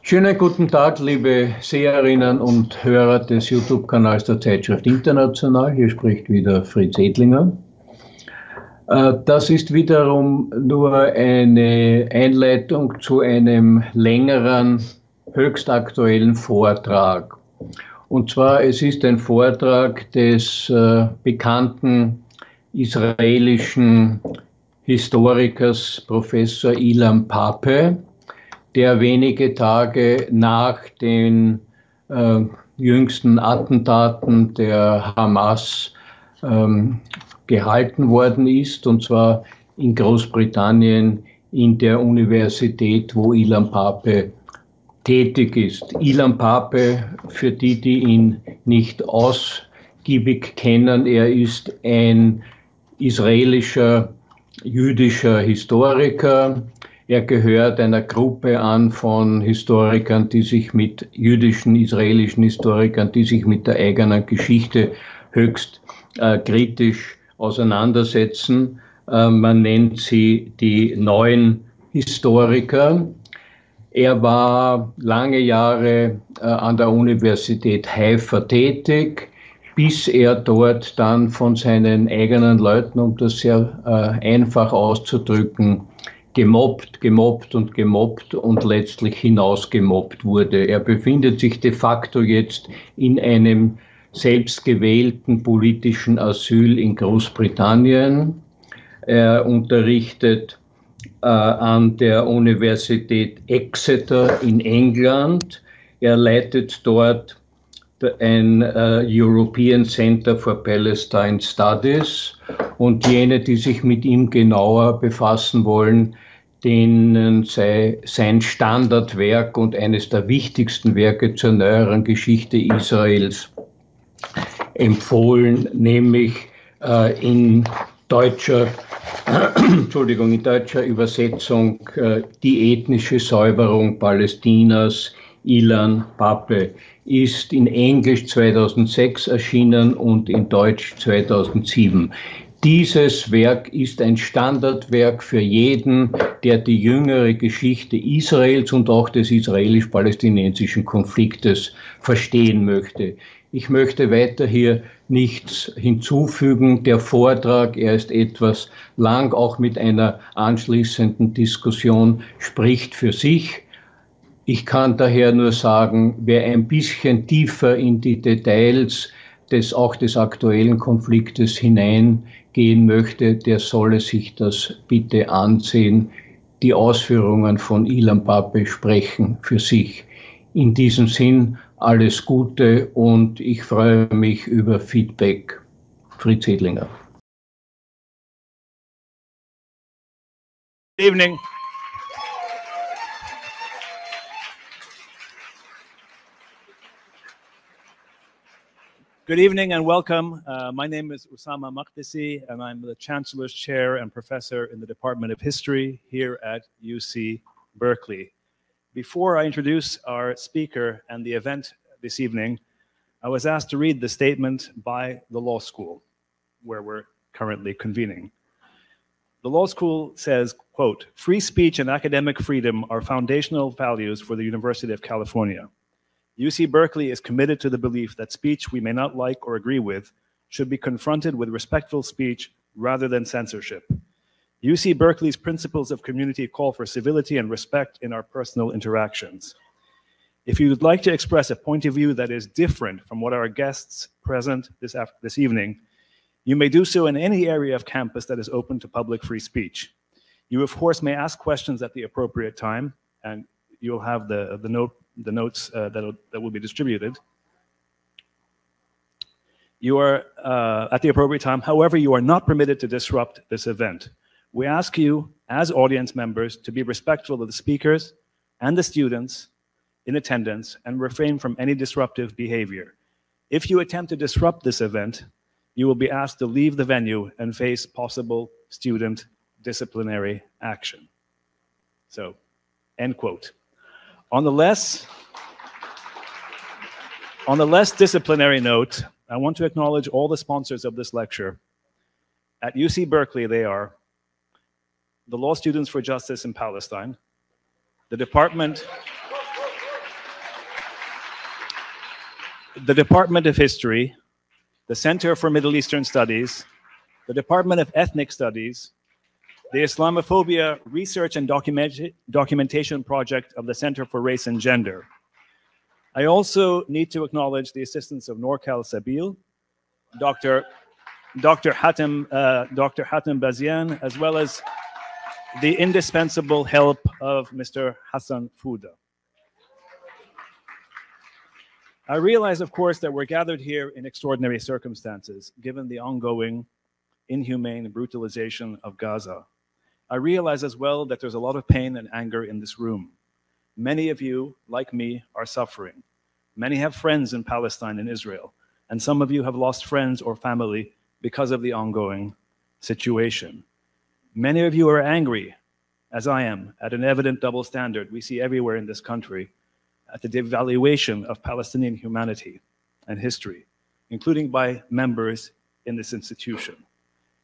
Schönen guten Tag, liebe Seherinnen und Hörer des YouTube-Kanals der Zeitschrift International. Hier spricht wieder Fritz Edlinger. Das ist wiederum nur eine Einleitung zu einem längeren, höchst aktuellen Vortrag. Und zwar, es ist ein Vortrag des bekannten israelischen Historikers Professor Ilan Pappe, der wenige Tage nach den jüngsten Attentaten der Hamas gehalten worden ist, und zwar in Großbritannien in der Universität, wo Ilan Pappe tätig ist. Ilan Pappe, für die, die ihn nicht ausgiebig kennen, er ist ein israelischer, jüdischer Historiker. Er gehört einer Gruppe an von Historikern, die sich mit jüdischen, israelischen Historikern, die sich mit der eigenen Geschichte höchst kritisch auseinandersetzen. Man nennt sie die Neuen Historiker. Er war lange Jahre an der Universität Haifa tätig, bis er dort dann von seinen eigenen Leuten, um das sehr einfach auszudrücken, gemobbt und letztlich hinausgemobbt wurde. Er befindet sich de facto jetzt in einem selbstgewählten politischen Asyl in Großbritannien. Er unterrichtet an der Universität Exeter in England. Er leitet dort ein European Center for Palestine Studies, und jene, die sich mit ihm genauer befassen wollen, denen sei sein Standardwerk und eines der wichtigsten Werke zur neueren Geschichte Israels empfohlen, nämlich in deutscher Übersetzung Die ethnische Säuberung Palästinas. Ilan Pappe ist in Englisch 2006 erschienen und in Deutsch 2007. Dieses Werk ist ein Standardwerk für jeden, der die jüngere Geschichte Israels und auch des israelisch-palästinensischen Konfliktes verstehen möchte. Ich möchte weiter hier nichts hinzufügen. Der Vortrag, er ist etwas lang, auch mit einer anschließenden Diskussion, spricht für sich. Ich kann daher nur sagen, wer ein bisschen tiefer in die Details auch des aktuellen Konfliktes hineingehen möchte, der solle sich das bitte ansehen. Die Ausführungen von Ilan Pappe sprechen für sich. In diesem Sinn alles Gute und ich freue mich über Feedback. Fritz Edlinger. Good evening. Good evening and welcome. My name is Usama Makdisi, and I'm the Chancellor's Chair and Professor in the Department of History here at UC Berkeley. Before I introduce our speaker and the event this evening, I was asked to read the statement by the law school, where we're currently convening. The law school says, quote, "Free speech and academic freedom are foundational values for the University of California. UC Berkeley is committed to the belief that speech we may not like or agree with should be confronted with respectful speech rather than censorship. UC Berkeley's principles of community call for civility and respect in our personal interactions. If you would like to express a point of view that is different from what our guests present this evening, you may do so in any area of campus that is open to public free speech. You, of course, may ask questions at the appropriate time, and you'll have the notes that will be distributed. You are at the appropriate time. However, you are not permitted to disrupt this event. We ask you, as audience members, to be respectful of the speakers and the students in attendance and refrain from any disruptive behavior. If you attempt to disrupt this event, you will be asked to leave the venue and face possible student disciplinary action." So, end quote. On the less disciplinary note, I want to acknowledge all the sponsors of this lecture. At UC Berkeley, they are the Law Students for Justice in Palestine, the Department the Department of History, the Center for Middle Eastern Studies, the Department of Ethnic Studies, the Islamophobia Research and Documentation Project of the Center for Race and Gender. I also need to acknowledge the assistance of Norcal Sabil, Dr. Hatem Bazian, as well as the indispensable help of Mr. Hassan Fouda. I realize, of course, that we're gathered here in extraordinary circumstances, given the ongoing inhumane brutalization of Gaza. I realize as well that there's a lot of pain and anger in this room. Many of you, like me, are suffering. Many have friends in Palestine and Israel, and some of you have lost friends or family because of the ongoing situation. Many of you are angry, as I am, at an evident double standard we see everywhere in this country, at the devaluation of Palestinian humanity and history, including by members in this institution.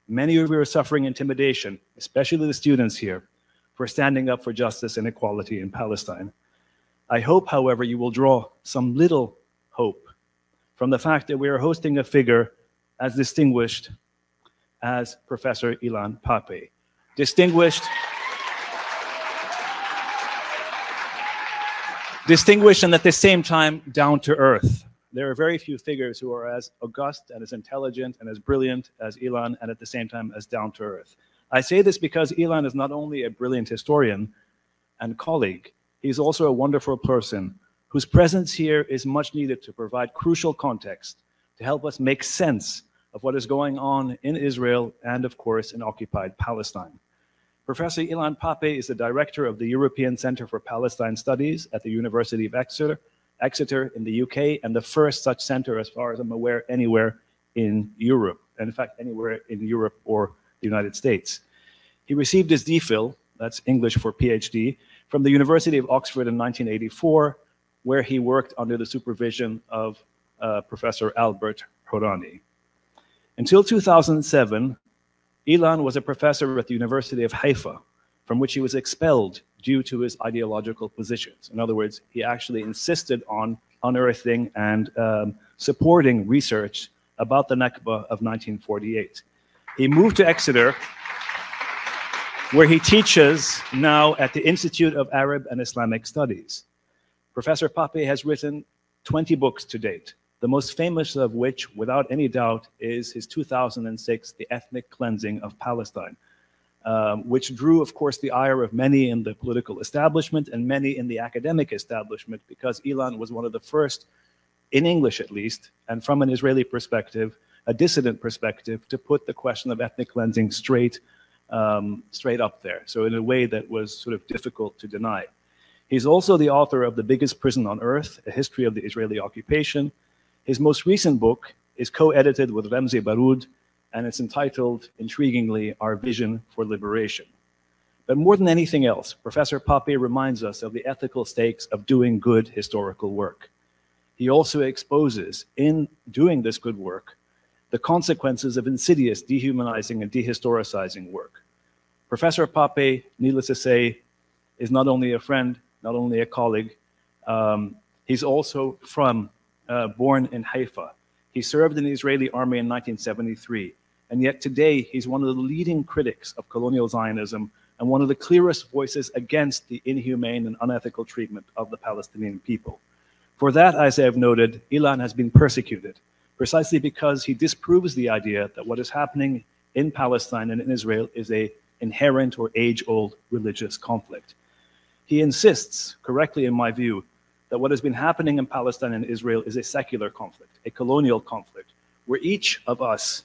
Many of you are suffering intimidation, especially the students here, for standing up for justice and equality in Palestine. I hope, however, you will draw some little hope from the fact that we are hosting a figure as distinguished as Professor Ilan Pappe. Distinguished and at the same time down to earth. There are very few figures who are as august and as intelligent and as brilliant as Ilan, and at the same time as down to earth. I say this because Ilan is not only a brilliant historian and colleague, he's also a wonderful person whose presence here is much needed to provide crucial context to help us make sense of what is going on in Israel and, of course, in occupied Palestine. Professor Ilan Pappe is the director of the European Center for Palestine Studies at the University of Exeter in the UK, and the first such center, as far as I'm aware, anywhere in Europe, and in fact, anywhere in Europe or the United States. He received his DPhil, that's English for PhD, from the University of Oxford in 1984, where he worked under the supervision of Professor Albert Horani. Until 2007, Ilan was a professor at the University of Haifa, from which he was expelled due to his ideological positions. In other words, he actually insisted on unearthing and supporting research about the Nakba of 1948. He moved to Exeter, where he teaches now at the Institute of Arab and Islamic Studies. Professor Pappe has written 20 books to date, the most famous of which, without any doubt, is his 2006 The Ethnic Cleansing of Palestine, which drew, of course, the ire of many in the political establishment and many in the academic establishment, because Ilan was one of the first, in English at least, and from an Israeli perspective, a dissident perspective, to put the question of ethnic cleansing straight up there, so in a way that was sort of difficult to deny. He's also the author of The Biggest Prison on Earth, A History of the Israeli Occupation. His most recent book is co-edited with Ramzi Baroud, and it's entitled, intriguingly, Our Vision for Liberation. But more than anything else, Professor Pappe reminds us of the ethical stakes of doing good historical work. He also exposes, in doing this good work, the consequences of insidious dehumanizing and dehistoricizing work. Professor Pappe, needless to say, is not only a friend, not only a colleague, he's also born in Haifa. He served in the Israeli army in 1973, and yet today he's one of the leading critics of colonial Zionism and one of the clearest voices against the inhumane and unethical treatment of the Palestinian people. For that, as I have noted, Ilan has been persecuted, precisely because he disproves the idea that what is happening in Palestine and in Israel is an inherent or age-old religious conflict. He insists, correctly in my view, that what has been happening in Palestine and Israel is a secular conflict, a colonial conflict, where each of us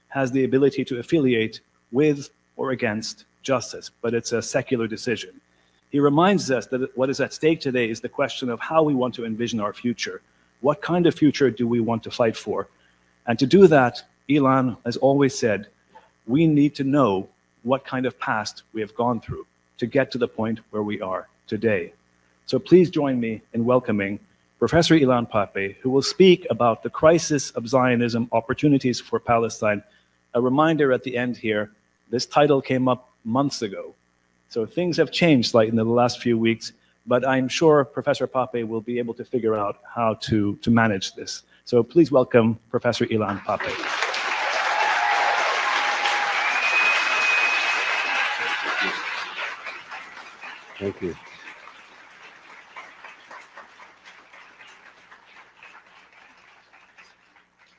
has the ability to affiliate with or against justice, but it's a secular decision. He reminds us that what is at stake today is the question of how we want to envision our future. What kind of future do we want to fight for? And to do that, Ilan has always said, we need to know what kind of past we have gone through to get to the point where we are today. So please join me in welcoming Professor Ilan Pappe, who will speak about the crisis of Zionism, opportunities for Palestine. A reminder at the end here, this title came up months ago. So things have changed slightly in the last few weeks, but I'm sure Professor Pappe will be able to figure out how to manage this. So please welcome Professor Ilan Pappe. Thank you.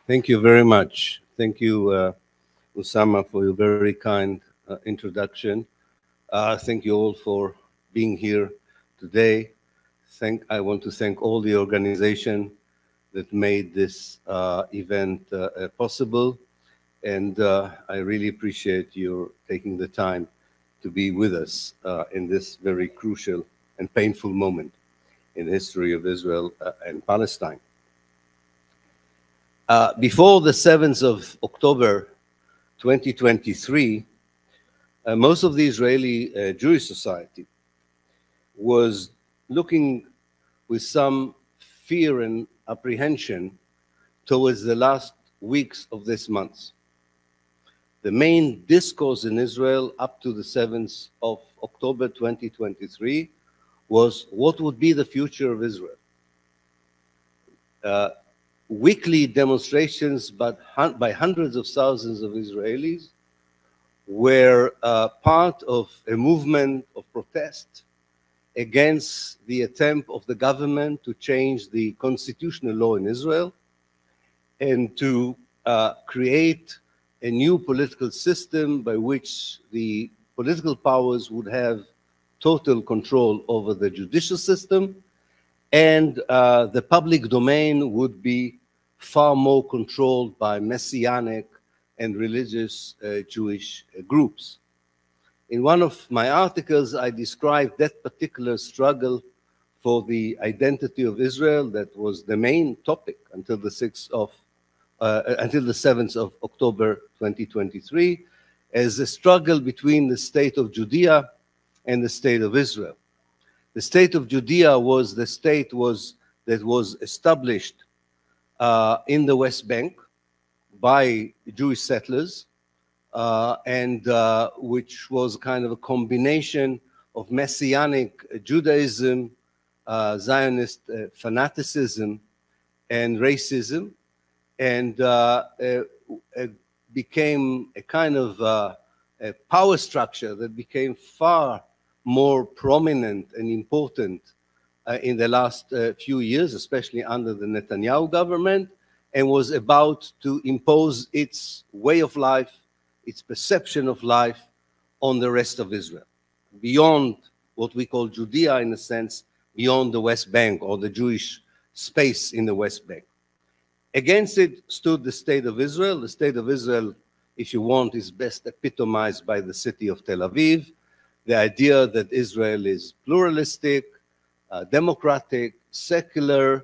Thank you very much. Thank you, Osama, for your very kind introduction. Thank you all for being here today. I want to thank all the organization that made this event possible, and I really appreciate your taking the time to be with us in this very crucial and painful moment in the history of Israel and Palestine. Before the 7th of October 2023, most of the Israeli Jewish society was looking with some fear and apprehension towards the last weeks of this month. The main discourse in Israel up to the 7th of October 2023 was what would be the future of Israel. Weekly demonstrations by hundreds of thousands of Israelis were part of a movement of protest against the attempt of the government to change the constitutional law in Israel and to create a new political system by which the political powers would have total control over the judicial system, and the public domain would be far more controlled by messianic and religious Jewish groups. In one of my articles, I described that particular struggle for the identity of Israel that was the main topic until the 7th of October 2023, as a struggle between the state of Judea and the state of Israel. The state of Judea was the state that was established in the West Bank by Jewish settlers, and which was kind of a combination of Messianic Judaism, Zionist fanaticism, and racism, and became a kind of a power structure that became far more prominent and important in the last few years, especially under the Netanyahu government, and was about to impose its way of life, its perception of life on the rest of Israel, beyond what we call Judea, in a sense, beyond the West Bank or the Jewish space in the West Bank. Against it stood the state of Israel. The state of Israel, if you want, is best epitomized by the city of Tel Aviv. The idea that Israel is pluralistic, democratic, secular,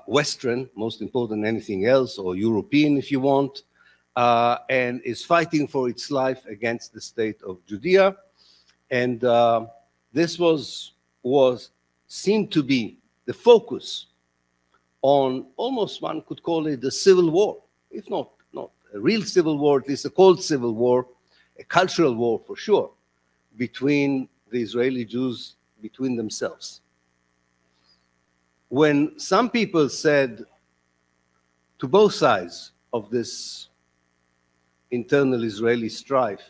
Western, most important than anything else, or European if you want, and is fighting for its life against the state of Judea. And this seemed to be the focus on almost, one could call it, the civil war, if not a real civil war, at least a cold civil war, a cultural war for sure, between the Israeli Jews, between themselves. When some people said to both sides of this internal Israeli strife,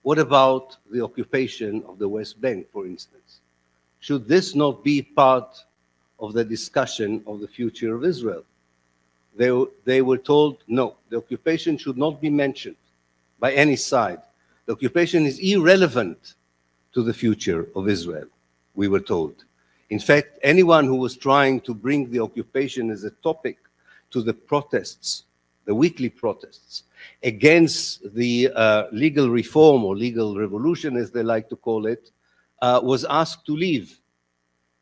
what about the occupation of the West Bank, for instance? Should this not be part of the discussion of the future of Israel? They were told, no, the occupation should not be mentioned by any side. The occupation is irrelevant to the future of Israel, we were told. In fact, anyone who was trying to bring the occupation as a topic to the protests, the weekly protests, against the legal reform or legal revolution, as they like to call it, was asked to leave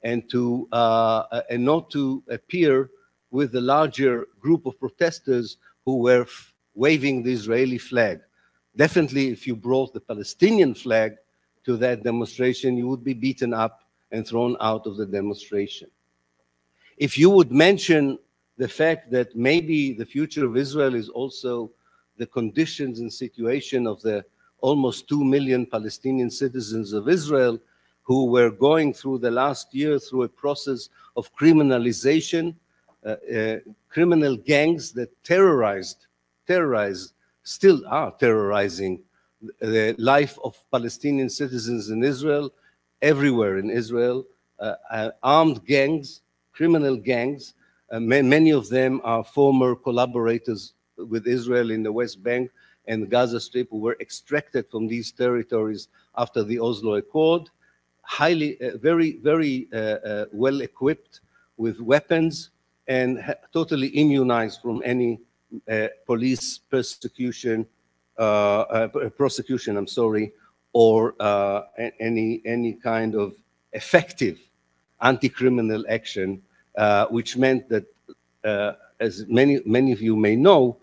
and not to appear with the larger group of protesters who were waving the Israeli flag. Definitely, if you brought the Palestinian flag to that demonstration, you would be beaten up and thrown out of the demonstration. If you would mention the fact that maybe the future of Israel is also the conditions and situation of the almost 2 million Palestinian citizens of Israel who were going through the last year through a process of criminalization criminal gangs that still are terrorizing the life of Palestinian citizens in Israel, everywhere in Israel, armed gangs, criminal gangs. Many of them are former collaborators with Israel in the West Bank and the Gaza Strip, who were extracted from these territories after the Oslo Accord, very well equipped with weapons and totally immunized from any police prosecution, or any kind of effective anti-criminal action, which meant that, as many of you may know,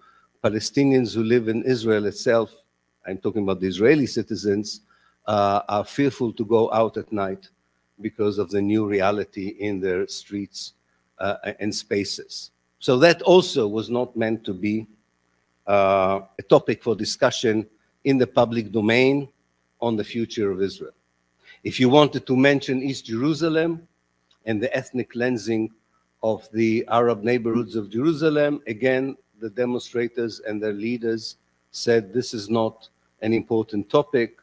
Palestinians who live in Israel itself, I'm talking about the Israeli citizens, are fearful to go out at night because of the new reality in their streets and spaces. So that also was not meant to be a topic for discussion in the public domain on the future of Israel. If you wanted to mention East Jerusalem and the ethnic cleansing of the Arab neighborhoods of Jerusalem, again, the demonstrators and their leaders said this is not an important topic,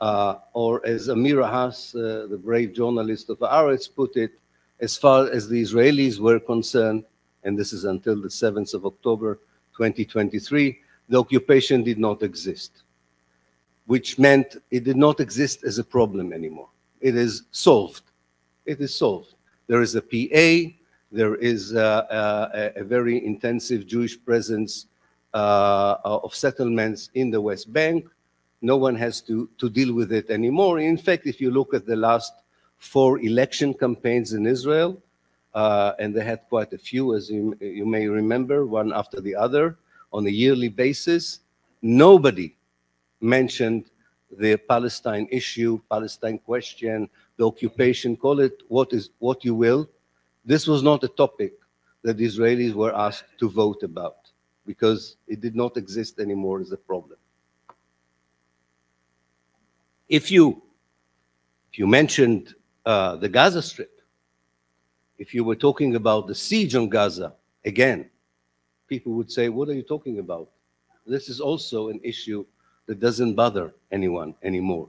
or as Amira Haas, the brave journalist of Haaretz, put it, as far as the Israelis were concerned, and this is until the 7th of October 2023, the occupation did not exist, which meant it did not exist as a problem anymore. It is solved. It is solved. There is a PA, there is a very intensive Jewish presence of settlements in the West Bank. No one has to deal with it anymore. In fact, if you look at the last 4 election campaigns in Israel, and they had quite a few, as you may remember, one after the other, on a yearly basis, nobody mentioned the Palestine issue, Palestine question, the occupation, call it what you will. This was not a topic that the Israelis were asked to vote about because it did not exist anymore as a problem. If you mentioned the Gaza Strip, if you were talking about the siege on Gaza, again, people would say, what are you talking about? This is also an issue that doesn't bother anyone anymore.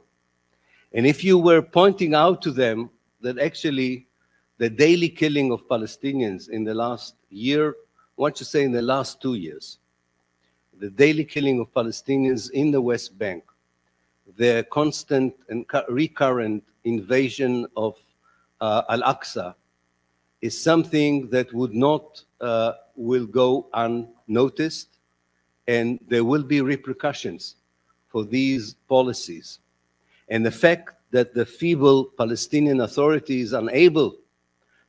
And if you were pointing out to them that actually the daily killing of Palestinians in the last year, I want to say in the last 2 years, the daily killing of Palestinians in the West Bank, the constant and recurrent invasion of Al-Aqsa is something that will go unnoticed, and there will be repercussions for these policies. And the fact that the feeble Palestinian Authority is unable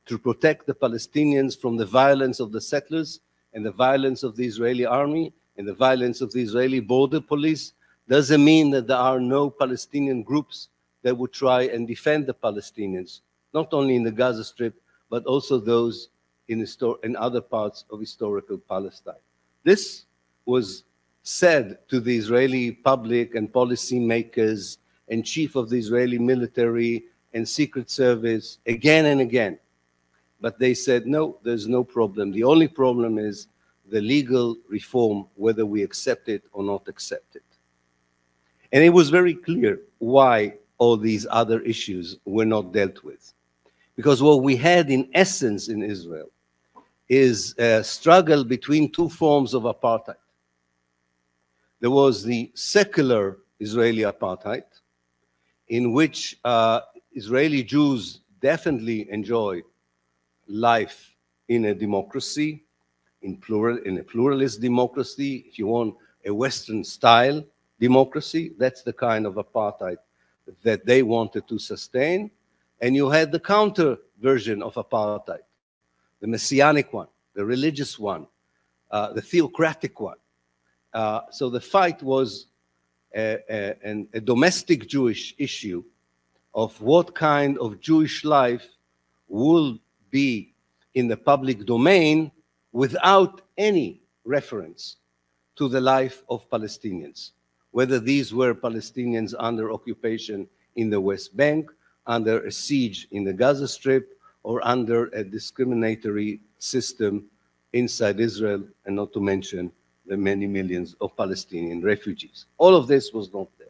to protect the Palestinians from the violence of the settlers and the violence of the Israeli army and the violence of the Israeli border police doesn't mean that there are no Palestinian groups that would try and defend the Palestinians, not only in the Gaza Strip, but also those in other parts of historical Palestine. This was said to the Israeli public and policy makers and chief of the Israeli military and secret service again and again. But they said, no, there's no problem. The only problem is the legal reform, whether we accept it or not accept it. And it was very clear why all these other issues were not dealt with. Because what we had in essence in Israel is a struggle between 2 forms of apartheid. There was the secular Israeli apartheid, in which Israeli Jews definitely enjoy life in a democracy, in a pluralist democracy, if you want a Western style democracy. That's the kind of apartheid that they wanted to sustain. And you had the counter version of apartheid, the messianic one, the religious one, the theocratic one. So the fight was a domestic Jewish issue of what kind of Jewish life will be in the public domain without any reference to the life of Palestinians, whether these were Palestinians under occupation in the West Bank, under a siege in the Gaza Strip, or under a discriminatory system inside Israel, and not to mention the many millions of Palestinian refugees. All of this was not there.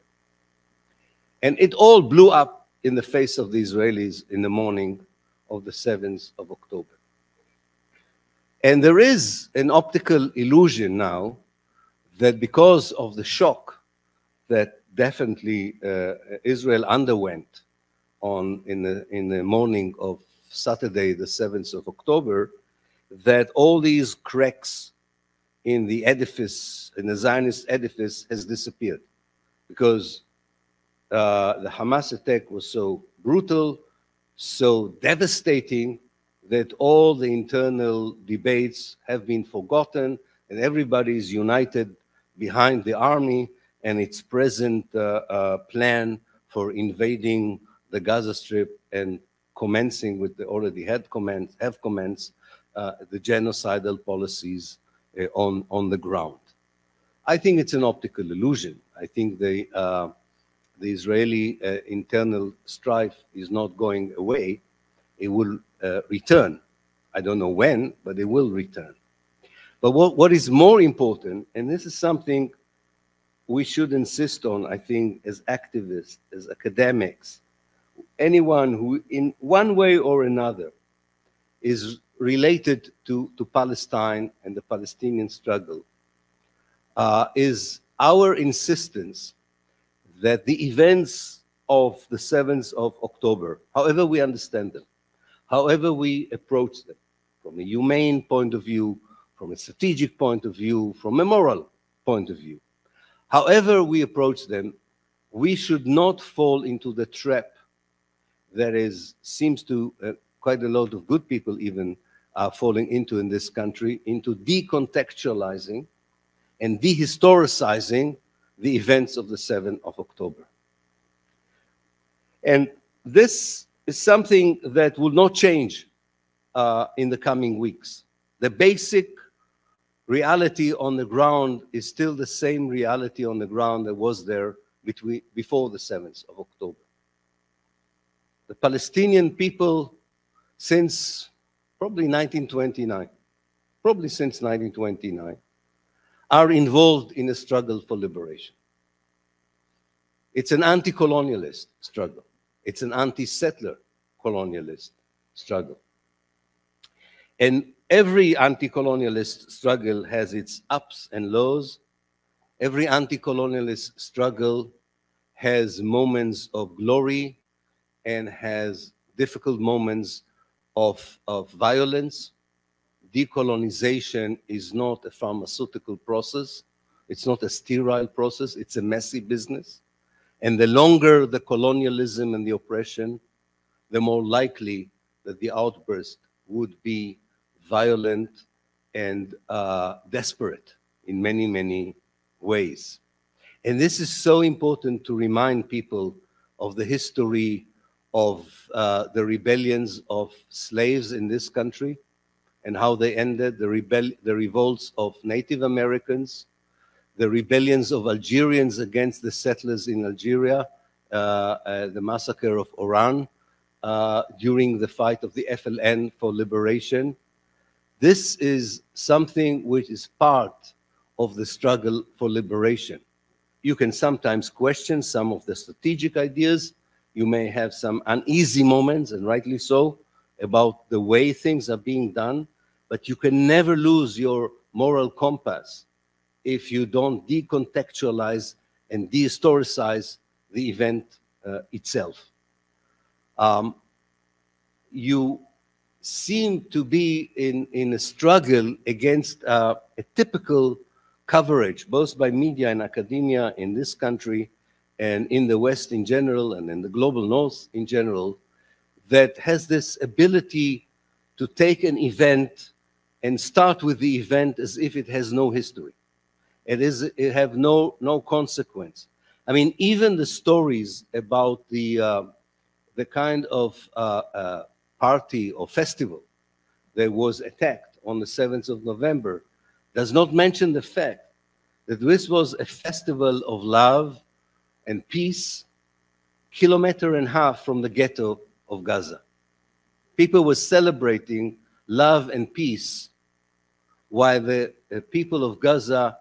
And it all blew up in the face of the Israelis in the morning of the 7th of October. And there is an optical illusion now that because of the shock that definitely Israel underwent in the morning of Saturday, the 7th of October, that all these cracks in the edifice, in the Zionist edifice, has disappeared. Because the Hamas attack was so brutal, so devastating, that all the internal debates have been forgotten, and everybody is united behind the army and its present plan for invading the Gaza Strip and commencing with the already have commenced the genocidal policies on the ground. I think it's an optical illusion. I think the Israeli internal strife is not going away. It will return. I don't know when, but it will return. But what is more important, and this is something we should insist on, I think, as activists, as academics, anyone who in one way or another is related to Palestine and the Palestinian struggle, is our insistence that the events of the 7th of October, however we understand them, however we approach them, from a humane point of view, from a strategic point of view, from a moral point of view, however we approach them, we should not fall into the trap that seems to quite a lot of good people even are falling into in this country, into decontextualizing and dehistoricizing the events of the 7th of October. And this is something that will not change in the coming weeks. The basic reality on the ground is still the same reality on the ground that was there before the 7th of October. The Palestinian people, since probably 1929, are involved in a struggle for liberation. It's an anti-colonialist struggle. It's an anti-settler colonialist struggle. And every anti-colonialist struggle has its ups and lows. Every anti-colonialist struggle has moments of glory and has difficult moments of violence. Decolonization is not a pharmaceutical process. It's not a sterile process. It's a messy business. And the longer the colonialism and the oppression, the more likely that the outburst would be violent and desperate in many, many ways. And this is so important to remind people of the history of the rebellions of slaves in this country and how they ended, the revolts of Native Americans, the rebellions of Algerians against the settlers in Algeria, the massacre of Oran during the fight of the FLN for liberation. This is something which is part of the struggle for liberation. You can sometimes question some of the strategic ideas. You may have some uneasy moments, and rightly so, about the way things are being done, but you can never lose your moral compass if you don't decontextualize and dehistoricize the event itself. You seem to be in a struggle against a typical coverage, both by media and academia in this country and in the West in general and in the global North in general, that has this ability to take an event and start with the event as if it has no history. It have no consequence. I mean, even the stories about the kind of party or festival that was attacked on the 7th of November does not mention the fact that this was a festival of love and peace, 1.5 kilometers from the ghetto of Gaza. People were celebrating love and peace, while the people of Gaza,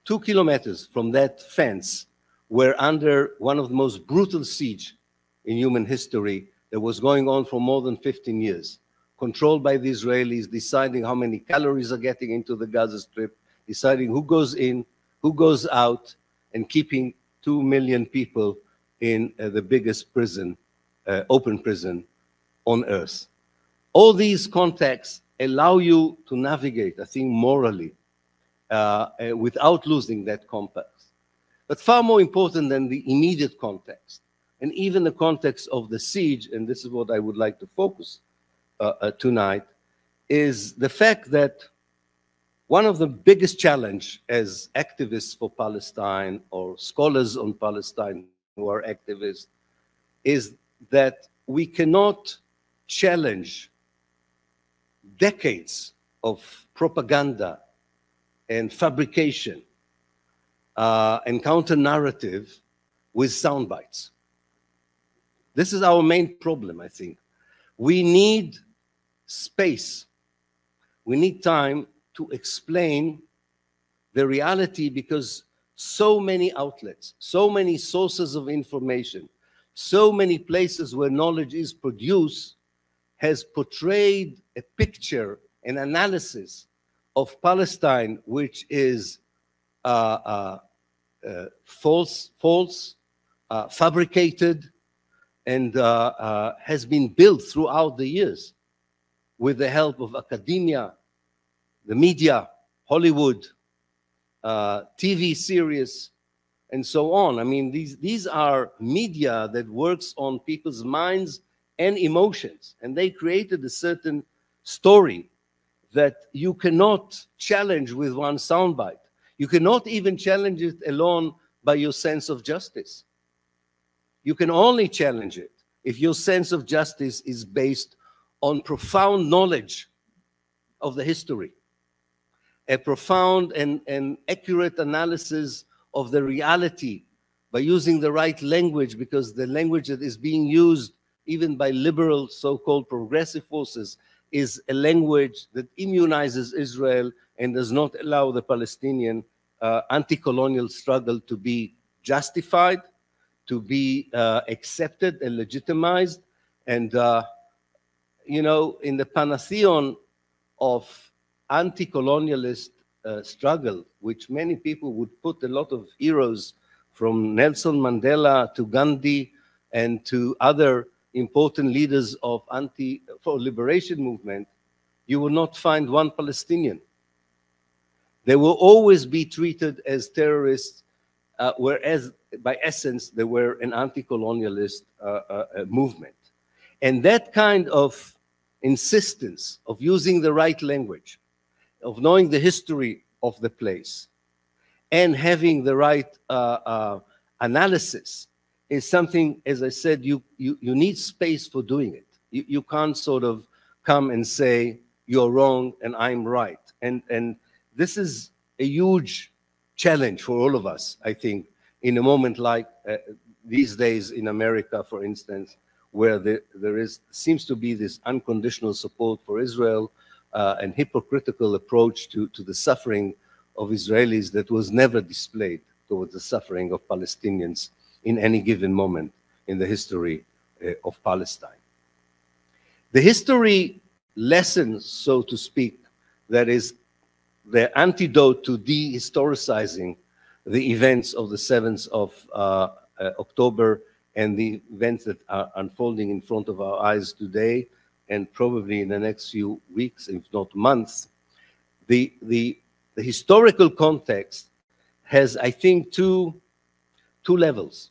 2 kilometers from that fence, were under one of the most brutal siege in human history that was going on for more than 15 years, controlled by the Israelis, deciding how many calories are getting into the Gaza Strip, deciding who goes in, who goes out, and keeping 2 million people in the biggest prison, open prison on earth. All these contexts allow you to navigate, I think, morally, without losing that compass. But far more important than the immediate context, and even the context of the siege, and this is what I would like to focus tonight, is the fact that one of the biggest challenge as activists for Palestine or scholars on Palestine who are activists is that we cannot challenge decades of propaganda and fabrication and counter-narrative with sound bites. This is our main problem, I think. We need space. We need time to explain the reality, because so many outlets, so many sources of information, so many places where knowledge is produced has portrayed a picture, an analysis of Palestine which is false, fabricated, and has been built throughout the years with the help of academia, the media, Hollywood, TV series, and so on. I mean, these are media that works on people's minds and emotions, and they created a certain story that you cannot challenge with one soundbite. You cannot even challenge it alone by your sense of justice. You can only challenge it if your sense of justice is based on profound knowledge of the history, a profound and accurate analysis of the reality by using the right language, because the language that is being used even by liberal so-called progressive forces is a language that immunizes Israel and does not allow the Palestinian anti-colonial struggle to be justified, to be accepted and legitimized. And, you know, in the pantheon of anti-colonialist struggle, which many people would put a lot of heroes from Nelson Mandela to Gandhi and to other important leaders of for liberation movement, you will not find one Palestinian. They will always be treated as terrorists, whereas by essence they were an anti-colonialist movement. And that kind of insistence of using the right language, of knowing the history of the place, and having the right analysis is something, as I said, you need space for doing it. You can't sort of come and say, you're wrong and I'm right. And this is a huge challenge for all of us, I think, in a moment like these days in America, for instance, where there seems to be this unconditional support for Israel and hypocritical approach to the suffering of Israelis that was never displayed towards the suffering of Palestinians in any given moment in the history of Palestine. The history lesson, so to speak, that is the antidote to de-historicizing the events of the 7th of October and the events that are unfolding in front of our eyes today and probably in the next few weeks, if not months. The historical context has, I think, two levels,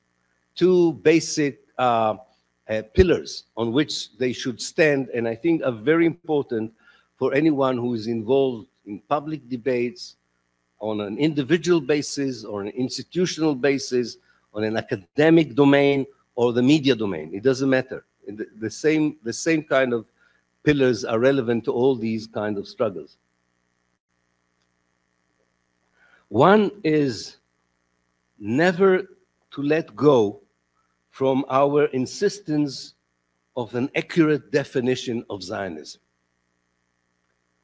two basic pillars on which they should stand, and I think are very important for anyone who is involved in public debates on an individual basis or an institutional basis, on an academic domain or the media domain. It doesn't matter. The same kind of pillars are relevant to all these kind of struggles. One is never to let go from our insistence of an accurate definition of Zionism.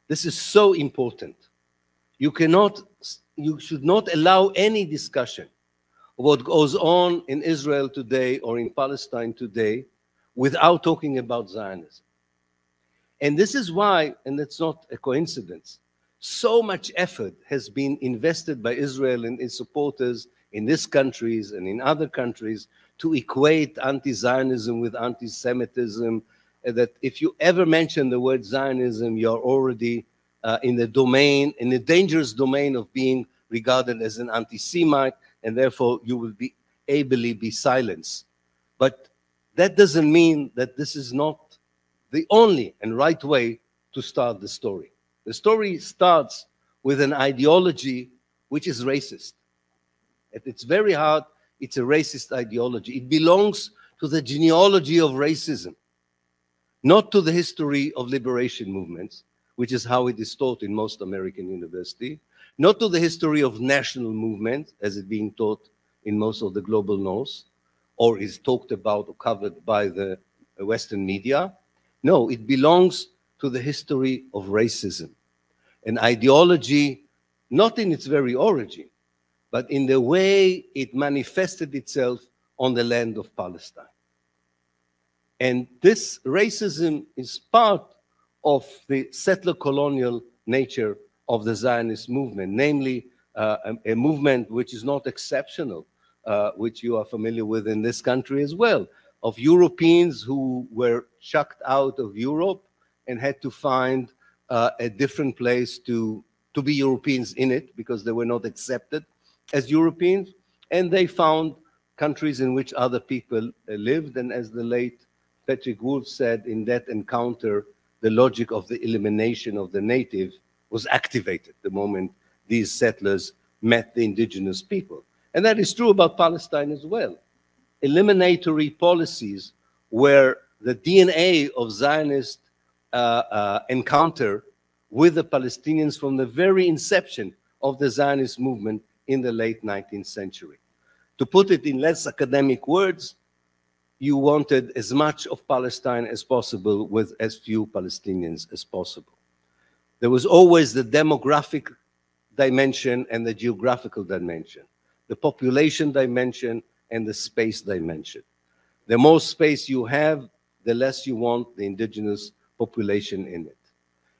This is so important. You should not allow any discussion of what goes on in Israel today or in Palestine today without talking about Zionism. And this is why, and it's not a coincidence, so much effort has been invested by Israel and its supporters in these countries and in other countries to equate anti-Zionism with anti-Semitism, that if you ever mention the word Zionism, you're already in the dangerous domain of being regarded as an anti-Semite, and therefore you will be ably be silenced. But that doesn't mean that this is not the only and right way to start the story. The story starts with an ideology which is racist. At its very heart, it's a racist ideology. It belongs to the genealogy of racism, not to the history of liberation movements, which is how it is taught in most American universities, not to the history of national movements, as it's being taught in most of the global north, or is talked about or covered by the Western media. No, it belongs to the history of racism, an ideology not in its very origin, but in the way it manifested itself on the land of Palestine. And this racism is part of the settler colonial nature of the Zionist movement, namely a movement which is not exceptional, which you are familiar with in this country as well, of Europeans who were chucked out of Europe and had to find a different place to be Europeans in it because they were not accepted as Europeans, and they found countries in which other people lived. And as the late Patrick Wolf said, in that encounter, the logic of the elimination of the native was activated the moment these settlers met the indigenous people. And that is true about Palestine as well. Eliminatory policies were the DNA of Zionist encounter with the Palestinians from the very inception of the Zionist movement in the late 19th century. To put it in less academic words, you wanted as much of Palestine as possible with as few Palestinians as possible. There was always the demographic dimension and the geographical dimension, the population dimension and the space dimension. The more space you have, the less you want the indigenous population in it.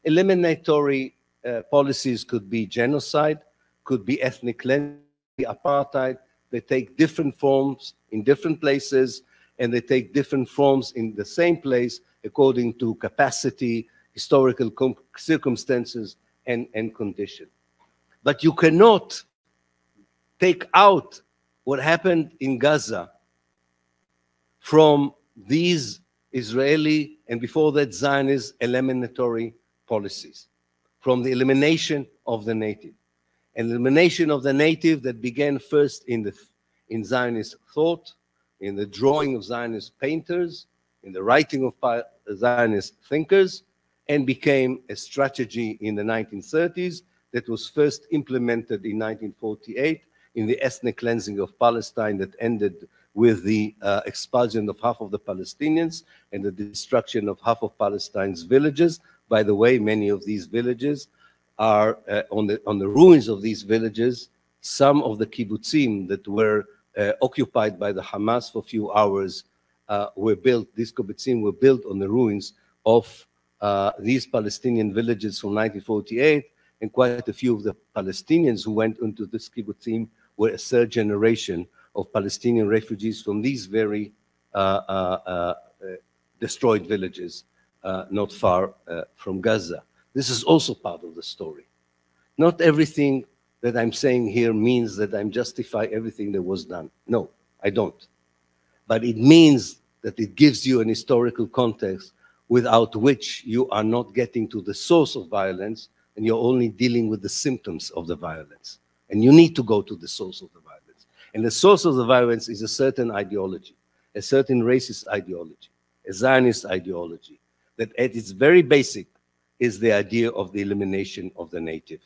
Eliminatory policies could be genocide, could be ethnic cleansing, apartheid. They take different forms in different places, and they take different forms in the same place according to capacity, historical circumstances, and condition. But you cannot take out what happened in Gaza from these Israeli and before that Zionist eliminatory policies, from the elimination of the native. An elimination of the native that began first in Zionist thought, in the drawing of Zionist painters, in the writing of Zionist thinkers, and became a strategy in the 1930s that was first implemented in 1948 in the ethnic cleansing of Palestine that ended with the expulsion of half of the Palestinians and the destruction of half of Palestine's villages. By the way, many of these villages are on the ruins of these villages. Some of the kibbutzim that were occupied by the Hamas for a few hours were built. These kibbutzim were built on the ruins of these Palestinian villages from 1948, and quite a few of the Palestinians who went into this kibbutzim were a third generation of Palestinian refugees from these very destroyed villages not far from Gaza. This is also part of the story. Not everything that I'm saying here means that I'm justifying everything that was done. No, I don't. But it means that it gives you an historical context without which you are not getting to the source of violence, and you're only dealing with the symptoms of the violence. And you need to go to the source of the violence. And the source of the violence is a certain ideology, a certain racist ideology, a Zionist ideology, that at its very basic is the idea of the elimination of the native.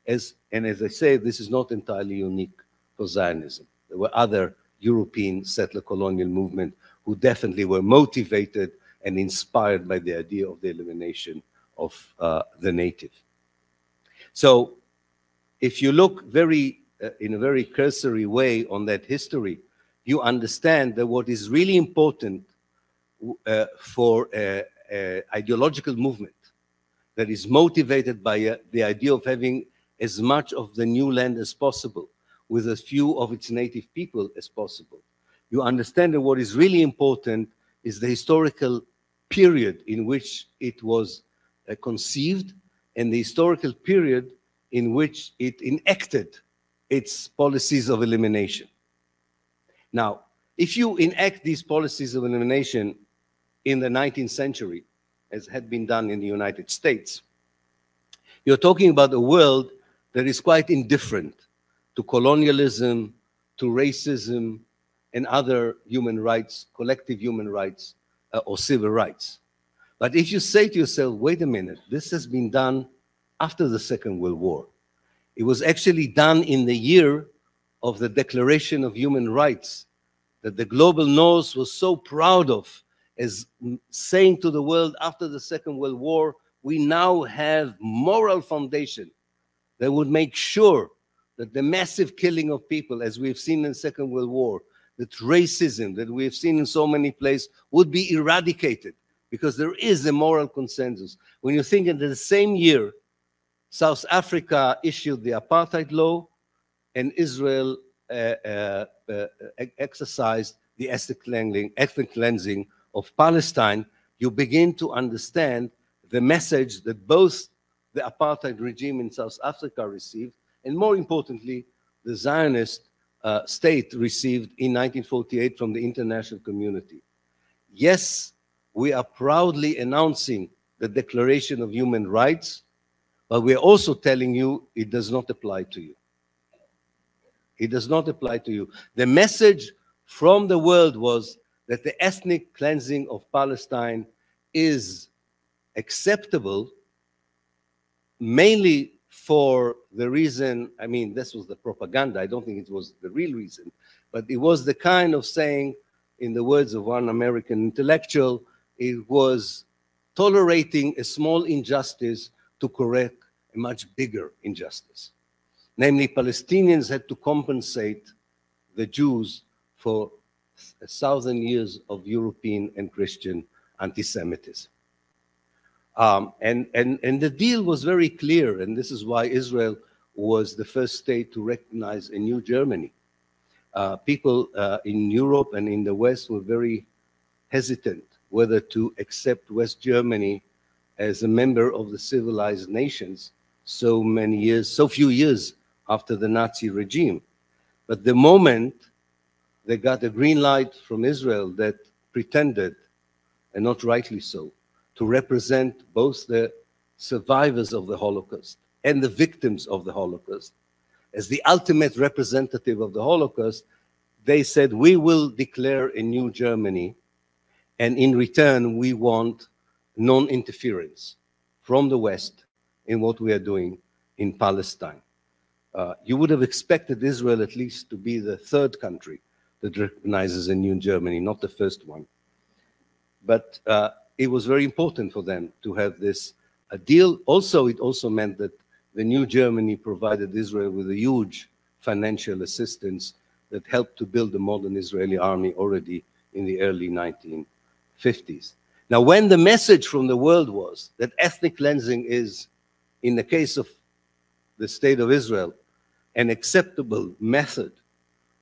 And as I say, this is not entirely unique for Zionism. There were other European settler colonial movements who definitely were motivated and inspired by the idea of the elimination of the native. So if you look in a very cursory way on that history, you understand that what is really important for ideological movement that is motivated by the idea of having as much of the new land as possible with as few of its native people as possible. You understand that what is really important is the historical period in which it was conceived and the historical period in which it enacted its policies of elimination. Now, if you enact these policies of elimination in the 19th century, as had been done in the United States, you're talking about a world that is quite indifferent to colonialism, to racism, and other human rights, collective human rights, or civil rights. But if you say to yourself, wait a minute, this has been done after the Second World War. It was actually done in the year of the Declaration of Human Rights that the global North was so proud of, as saying to the world after the Second World War, we now have moral foundation that would make sure that the massive killing of people, as we've seen in the Second World War, that racism that we have seen in so many places would be eradicated, because there is a moral consensus. When you think in the same year, South Africa issued the apartheid law, and Israel exercised the ethnic cleansing of Palestine, you begin to understand the message that both the apartheid regime in South Africa received, and more importantly, the Zionist state received in 1948 from the international community. Yes, we are proudly announcing the Declaration of Human Rights, but we are also telling you it does not apply to you. It does not apply to you. The message from the world was that the ethnic cleansing of Palestine is acceptable mainly for the reason, I mean, this was the propaganda, I don't think it was the real reason, but it was the kind of saying, in the words of one American intellectual, it was tolerating a small injustice to correct a much bigger injustice. Namely, Palestinians had to compensate the Jews for 1,000 years of European and Christian anti-Semitism. And the deal was very clear, and this is why Israel was the first state to recognize a new Germany. People in Europe and in the West were very hesitant whether to accept West Germany as a member of the civilized nations so few years after the Nazi regime. But the moment they got a green light from Israel that pretended, and not rightly so, to represent both the survivors of the Holocaust and the victims of the Holocaust, as the ultimate representative of the Holocaust, they said, we will declare a new Germany, and in return, we want non-interference from the West in what we are doing in Palestine. You would have expected Israel at least to be the third country that recognizes a new Germany, not the first one. But it was very important for them to have this deal. Also, it also meant that the new Germany provided Israel with a huge financial assistance that helped to build the modern Israeli army already in the early 1950s. Now, when the message from the world was that ethnic cleansing is, in the case of the State of Israel, an acceptable method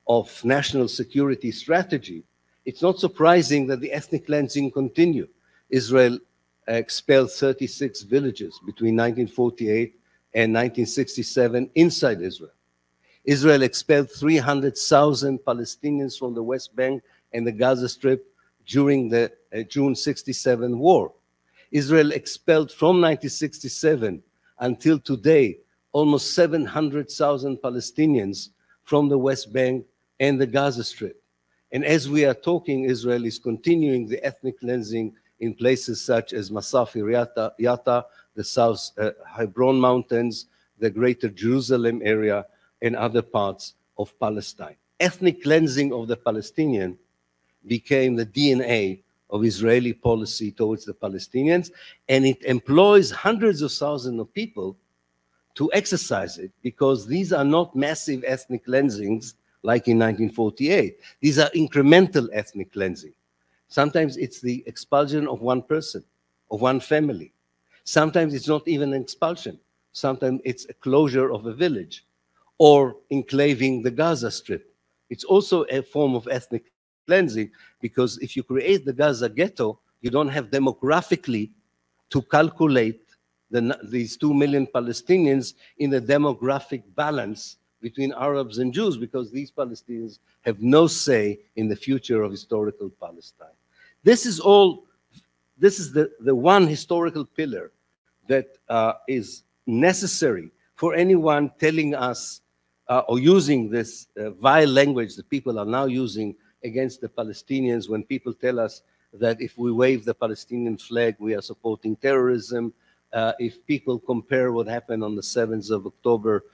of national security strategy, it's not surprising that the ethnic cleansing continued. Israel expelled 36 villages between 1948 and 1967 inside Israel. Israel expelled 300,000 Palestinians from the West Bank and the Gaza Strip during the June 67 war. Israel expelled from 1967 until today almost 700,000 Palestinians from the West Bank and the Gaza Strip. And as we are talking, Israel is continuing the ethnic cleansing in places such as Masafi Yatta, the South Hebron Mountains, the Greater Jerusalem area, and other parts of Palestine. Ethnic cleansing of the Palestinian became the DNA of Israeli policy towards the Palestinians, and it employs hundreds of thousands of people to exercise it, because these are not massive ethnic cleansings like in 1948. These are incremental ethnic cleansing. Sometimes it's the expulsion of one person, of one family. Sometimes it's not even an expulsion. Sometimes it's a closure of a village or enclaving the Gaza Strip. It's also a form of ethnic cleansing, because if you create the Gaza ghetto, you don't have demographically to calculate these 2 million Palestinians in the demographic balance between Arabs and Jews, because these Palestinians have no say in the future of historical Palestine. This is the one historical pillar that is necessary for anyone telling us or using this vile language that people are now using against the Palestinians, when people tell us that if we wave the Palestinian flag, we are supporting terrorism. If people compare what happened on the 7th of October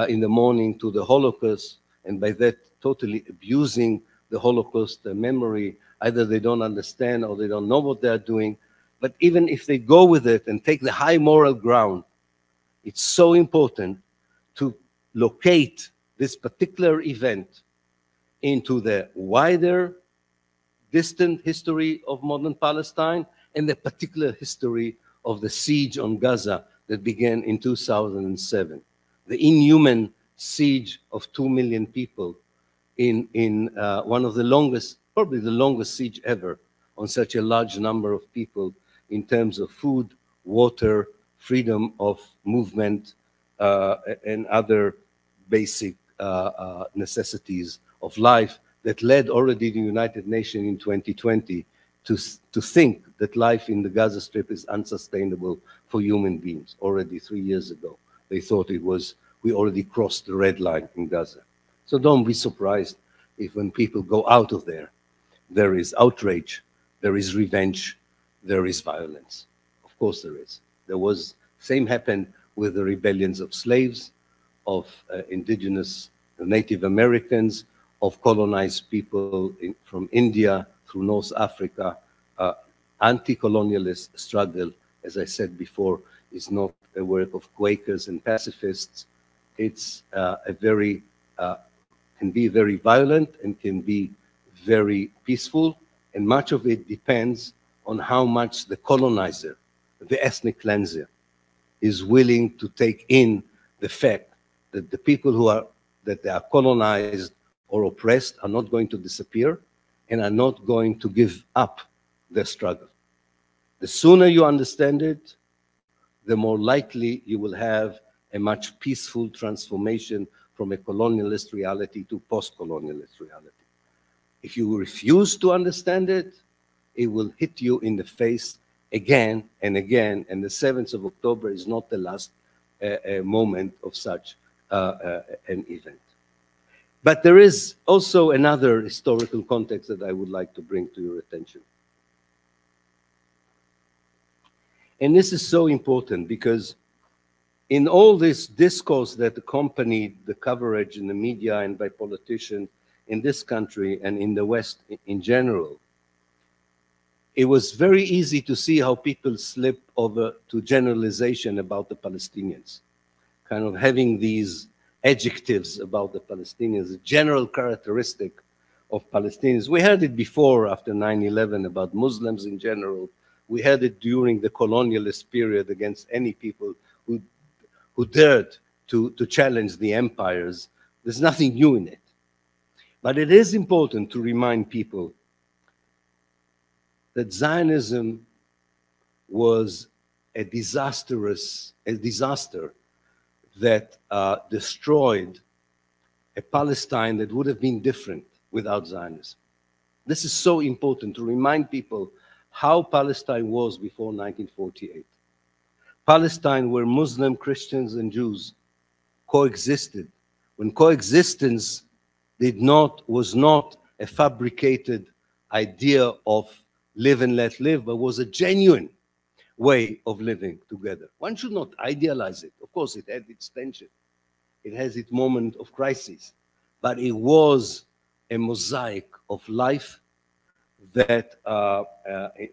in the morning to the Holocaust, and by that totally abusing the Holocaust memory, either they don't understand or they don't know what they're doing. But even if they go with it and take the high moral ground, it's so important to locate this particular event into the wider, distant history of modern Palestine and the particular history of the siege on Gaza that began in 2007. The inhuman siege of 2 million people in one of the longest, probably the longest siege ever on such a large number of people in terms of food, water, freedom of movement, and other basic necessities of life, that led already the United Nations in 2020 to think that life in the Gaza Strip is unsustainable for human beings. Already 3 years ago, they thought it was, we already crossed the red line in Gaza. So don't be surprised if when people go out of there, there is outrage, there is revenge, there is violence. Of course there is. There was, same happened with the rebellions of slaves, of indigenous Native Americans, of colonized people from India through North Africa. Anti-colonialist struggle, as I said before, is not a work of Quakers and pacifists. It's can be very violent and can be very peaceful, and much of it depends on how much the colonizer, the ethnic cleanser, is willing to take in the fact that the people that they are colonized or oppressed are not going to disappear and are not going to give up their struggle. The sooner you understand it, the more likely you will have a much peaceful transformation from a colonialist reality to post-colonialist reality. If you refuse to understand it, it will hit you in the face again and again, and the 7th of October is not the last moment of such an event. But there is also another historical context that I would like to bring to your attention. And this is so important because in all this discourse that accompanied the coverage in the media and by politicians in this country and in the West in general, it was very easy to see how people slip over to generalization about the Palestinians, kind of having these adjectives about the Palestinians, a general characteristic of Palestinians. We heard it before after 9/11 about Muslims in general. We heard it during the colonialist period against any people who dared to challenge the empires. There's nothing new in it. But it is important to remind people that Zionism was a disaster that destroyed a Palestine that would have been different without Zionism. This is so important to remind people how Palestine was before 1948. Palestine, where Muslim, Christians, and Jews coexisted, when coexistence was not a fabricated idea of live and let live, but was a genuine way of living together. One should not idealize it. Of course, it had its tension. It has its moment of crisis. But it was a mosaic of life that,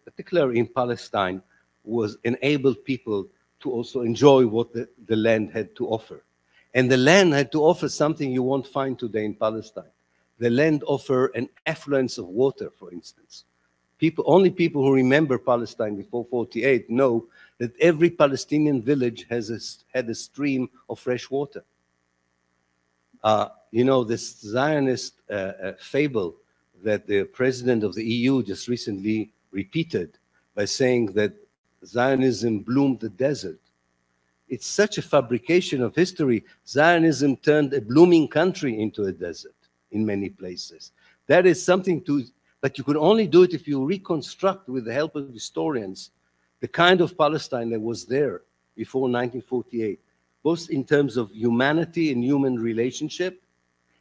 particularly in Palestine, enabled people to also enjoy what the land had to offer. And the land had to offer something you won't find today in Palestine. The land offered an affluence of water, for instance. Only people who remember Palestine before 48 know that every Palestinian village had a stream of fresh water. You know, this Zionist fable that the president of the EU just recently repeated by saying that Zionism bloomed the desert. It's such a fabrication of history. Zionism turned a blooming country into a desert in many places. That is something to, but you can only do it if you reconstruct with the help of historians the kind of Palestine that was there before 1948, both in terms of humanity and human relationship,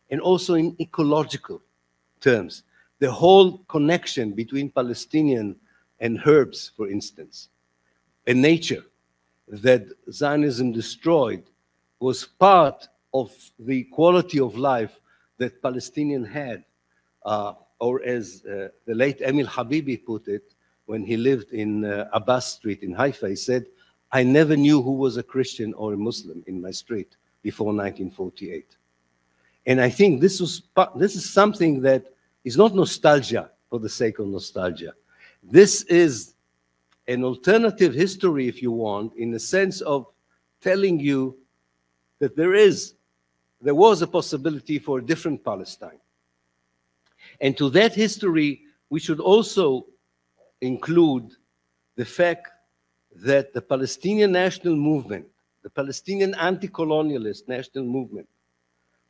and also in ecological terms. The whole connection between Palestinian and herbs, for instance, and nature that Zionism destroyed was part of the quality of life that Palestinians had, or as the late Emil Habibi put it, when he lived in Abbas Street in Haifa, he said, "I never knew who was a Christian or a Muslim in my street before 1948. And I think this is something that is not nostalgia for the sake of nostalgia. This is an alternative history, if you want, in the sense of telling you that there was a possibility for a different Palestine. And to that history, we should also include the fact that the Palestinian national movement, the Palestinian anti-colonialist national movement,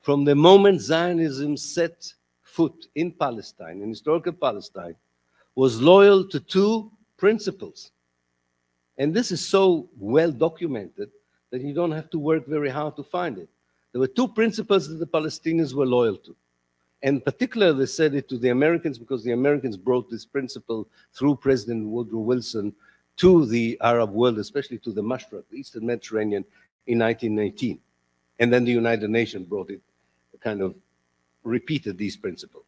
from the moment Zionism set foot in Palestine, in historical Palestine, was loyal to two principles. And this is so well documented that you don't have to work very hard to find it. There were two principles that the Palestinians were loyal to. And particularly, they said it to the Americans because the Americans brought this principle through President Woodrow Wilson to the Arab world, especially to the Mashriq, the Eastern Mediterranean, in 1919. And then the United Nations brought it, kind of repeated these principles.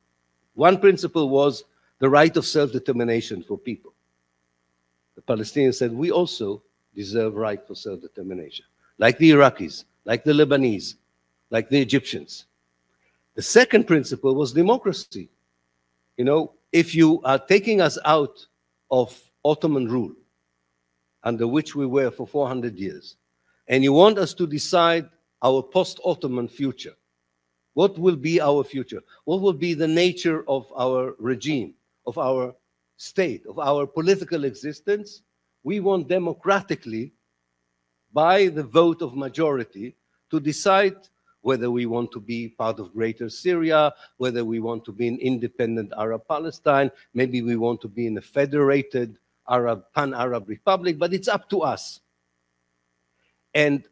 One principle was the right of self-determination for people. The Palestinians said, we also deserve right for self-determination, like the Iraqis, like the Lebanese, like the Egyptians. The second principle was democracy. You know, if you are taking us out of Ottoman rule, under which we were for 400 years, and you want us to decide our post-Ottoman future, what will be our future? What will be the nature of our regime, of our state, of our political existence? We want democratically, by the vote of majority, to decide whether we want to be part of Greater Syria, whether we want to be an independent Arab Palestine, maybe we want to be in a federated pan-Arab republic, but it's up to us. And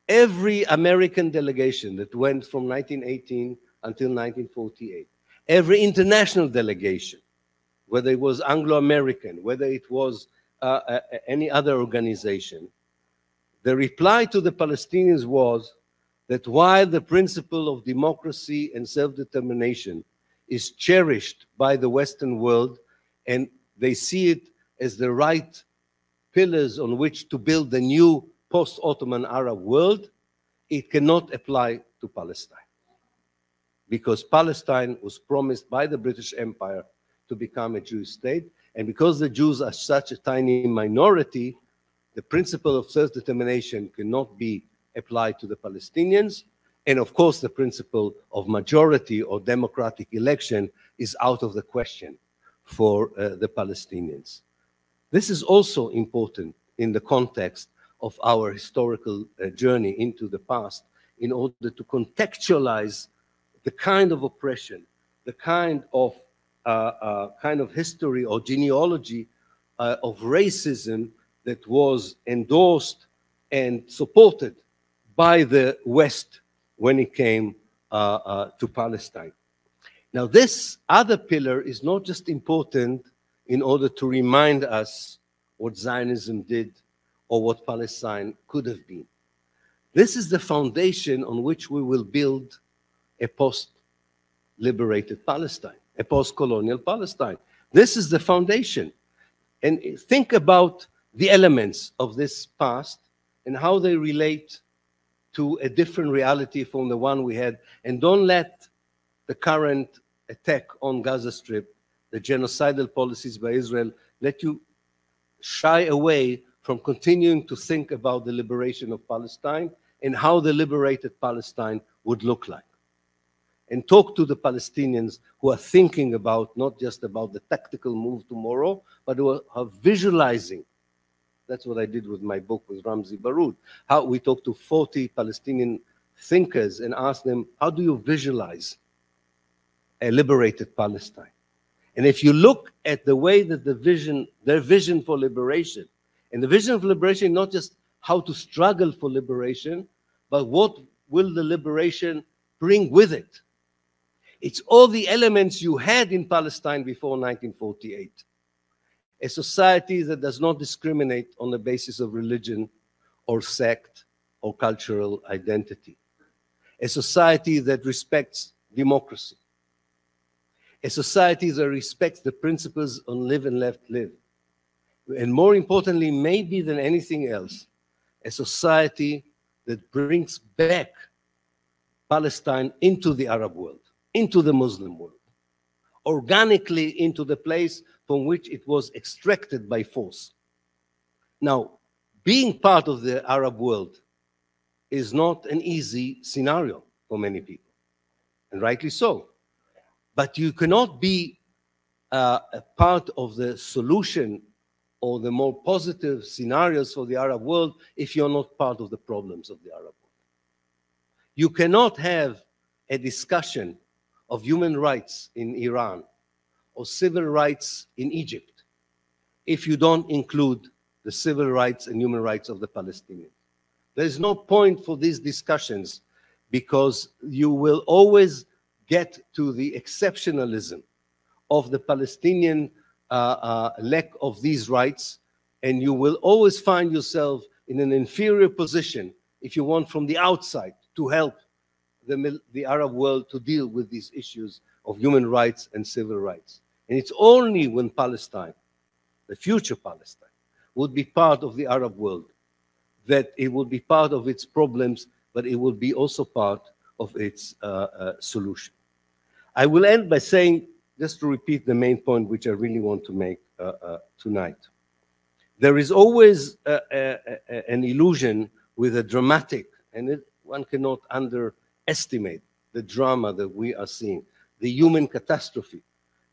every American delegation that went from 1918 until 1948, every international delegation, whether it was Anglo-American, whether it was any other organization, the reply to the Palestinians was that while the principle of democracy and self-determination is cherished by the Western world, and they see it as the right pillars on which to build the new post-Ottoman Arab world, it cannot apply to Palestine. Because Palestine was promised by the British Empire to become a Jewish state, and because the Jews are such a tiny minority, the principle of self-determination cannot be applied to the Palestinians, and of course the principle of majority or democratic election is out of the question for the Palestinians. This is also important in the context of our historical journey into the past in order to contextualize the kind of oppression, the kind of history or genealogy of racism that was endorsed and supported by the West when it came to Palestine. Now, this other pillar is not just important in order to remind us what Zionism did or what Palestine could have been. This is the foundation on which we will build a post-liberated Palestine, a post-colonial Palestine. This is the foundation. And think about the elements of this past and how they relate to a different reality from the one we had. And don't let the current attack on Gaza Strip, the genocidal policies by Israel, let you shy away from continuing to think about the liberation of Palestine and how the liberated Palestine would look like. And talk to the Palestinians who are thinking about, not just about the tactical move tomorrow, but who are visualizing. That's what I did with my book with Ramzi Baroud. How we talked to 40 Palestinian thinkers and asked them, how do you visualize a liberated Palestine? And if you look at the way that their vision for liberation, and the vision of liberation, not just how to struggle for liberation, but what will the liberation bring with it? It's all the elements you had in Palestine before 1948. A society that does not discriminate on the basis of religion or sect or cultural identity. A society that respects democracy. A society that respects the principles on live and let live. And more importantly, maybe than anything else, a society that brings back Palestine into the Arab world, into the Muslim world, organically into the place from which it was extracted by force. Now, being part of the Arab world is not an easy scenario for many people, and rightly so. But you cannot be a part of the solution or the more positive scenarios for the Arab world if you're not part of the problems of the Arab world. You cannot have a discussion of human rights in Iran or civil rights in Egypt if you don't include the civil rights and human rights of the Palestinians. There is no point for these discussions because you will always get to the exceptionalism of the Palestinian lack of these rights, and you will always find yourself in an inferior position if you want from the outside to help the Arab world to deal with these issues of human rights and civil rights. And it's only when Palestine, the future Palestine, would be part of the Arab world that it will be part of its problems, but it will be also part of its solution. I will end by saying, just to repeat the main point which I really want to make tonight. There is always an illusion with a dramatic, and one cannot underestimate the drama that we are seeing, the human catastrophe.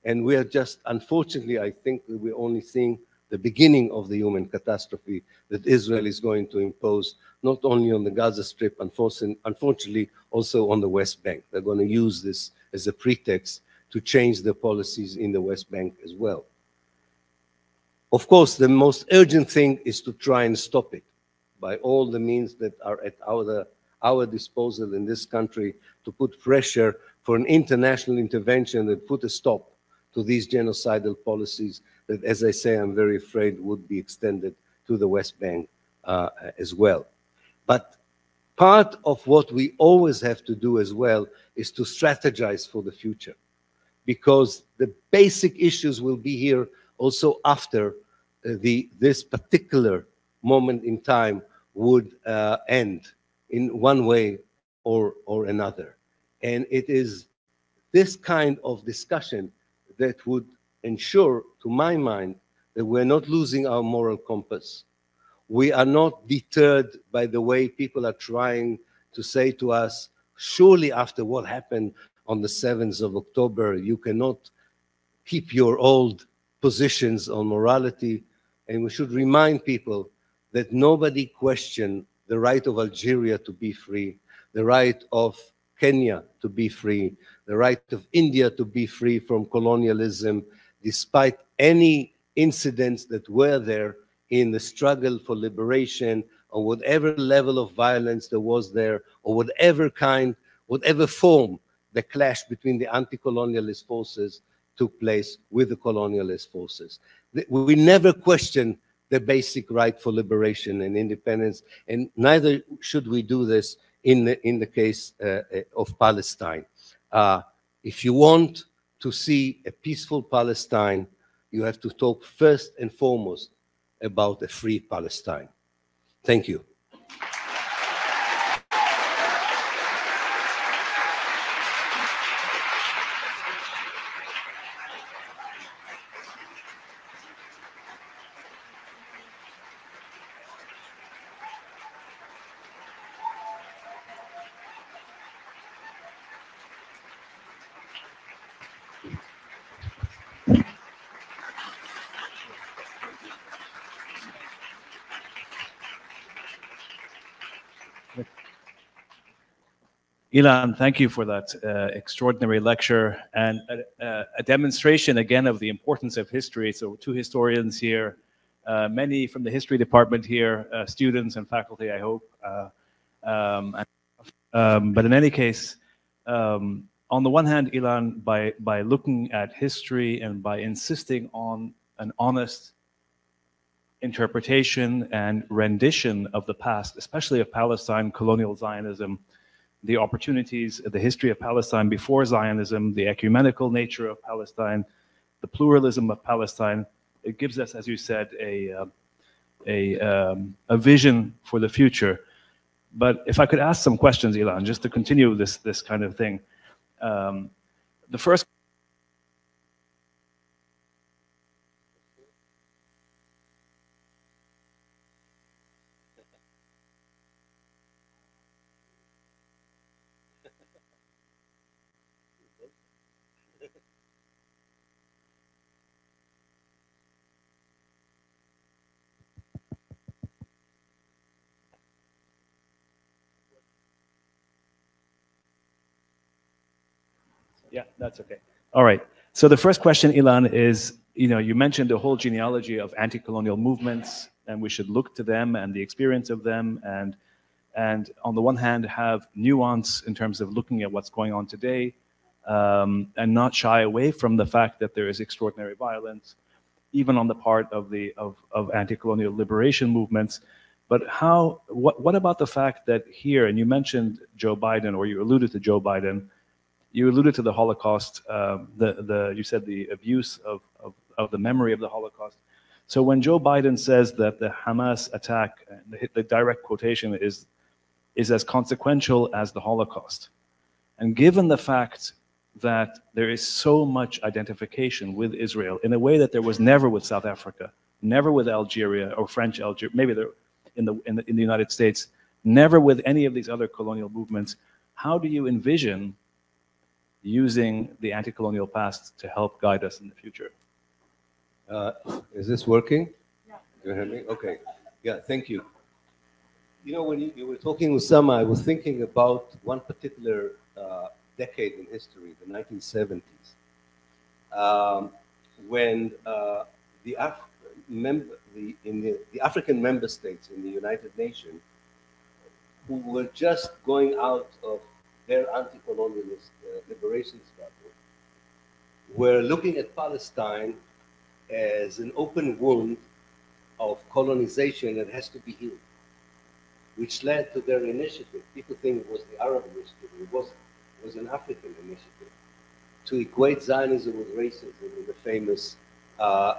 And we are just, unfortunately, I think that we're only seeing the beginning of the human catastrophe that Israel is going to impose, not only on the Gaza Strip, unfortunately, also on the West Bank. They're going to use this as a pretext to change the policies in the West Bank as well. Of course, the most urgent thing is to try and stop it by all the means that are at our disposal in this country, to put pressure for an international intervention that put a stop to these genocidal policies that, as I say, I'm very afraid would be extended to the West Bank as well. But part of what we always have to do as well is to strategize for the future, because the basic issues will be here also after this particular moment in time would end in one way or another. And it is this kind of discussion that would ensure, to my mind, that we're not losing our moral compass. We are not deterred by the way people are trying to say to us, surely after what happened on the 7th of October, you cannot keep your old positions on morality. And we should remind people that nobody questioned the right of Algeria to be free, the right of Kenya to be free, the right of India to be free from colonialism, despite any incidents that were there in the struggle for liberation, or whatever level of violence there was there, or whatever form the clash between the anti-colonialist forces took place with the colonialist forces. We never questioned the basic right for liberation and independence, and neither should we do this in the case of Palestine. If you want to see a peaceful Palestine, you have to talk first and foremost about a free Palestine. Thank you. Ilan, thank you for that extraordinary lecture and a demonstration again of the importance of history. So two historians here, many from the history department here, students and faculty, I hope. But in any case, on the one hand, Ilan, by looking at history and by insisting on an honest interpretation and rendition of the past, especially of Palestine, colonial Zionism, the opportunities, the history of Palestine before Zionism, the ecumenical nature of Palestine, the pluralism of Palestine, it gives us, as you said, a vision for the future. But if I could ask some questions, Ilan, just to continue this kind of thing. The first. Yeah, that's okay. All right. So the first question, Ilan, is, you mentioned the whole genealogy of anti-colonial movements, and we should look to them and the experience of them, and on the one hand have nuance in terms of looking at what's going on today, and not shy away from the fact that there is extraordinary violence, even on the part of anti-colonial liberation movements. But what about the fact that here, and you mentioned Joe Biden, or you alluded to Joe Biden, you alluded to the Holocaust, you said the abuse of the memory of the Holocaust. So when Joe Biden says that the Hamas attack, the direct quotation is as consequential as the Holocaust, and given the fact that there is so much identification with Israel in a way that there was never with South Africa, never with Algeria or French Algeria, maybe there in the United States, never with any of these other colonial movements, how do you envision using the anti-colonial past to help guide us in the future? Is this working? Yeah. You hear me? Okay. Yeah, thank you. When you were talking with Sama, I was thinking about one particular decade in history, the 1970s, when the African member states in the United Nations, who were just going out of their anti-colonialist liberation struggle, were looking at Palestine as an open wound of colonization that has to be healed, which led to their initiative. People think it was the Arab initiative. It was an African initiative to equate Zionism with racism in the famous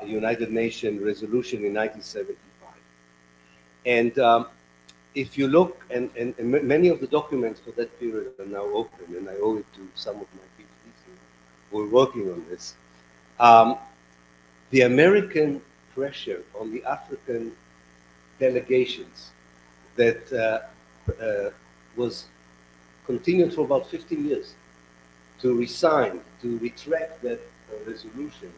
United Nations resolution in 1975. And if you look, and many of the documents for that period are now open, and I owe it to some of my PhDs who are working on this. The American pressure on the African delegations that was continued for about 15 years to resign, to retract that resolution,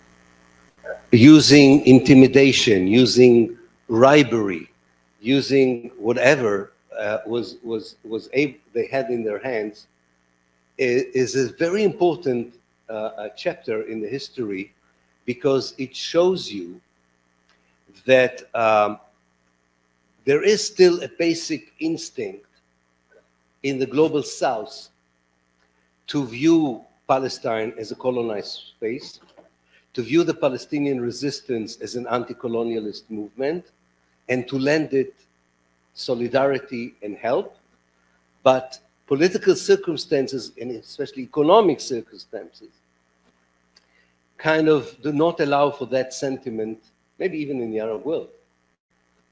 using intimidation, using bribery, using whatever they had in their hands, is a very important chapter in the history, because it shows you that there is still a basic instinct in the global South to view Palestine as a colonized space, to view the Palestinian resistance as an anti-colonialist movement, and to lend it solidarity and help. But political circumstances, and especially economic circumstances, kind of do not allow for that sentiment, maybe even in the Arab world,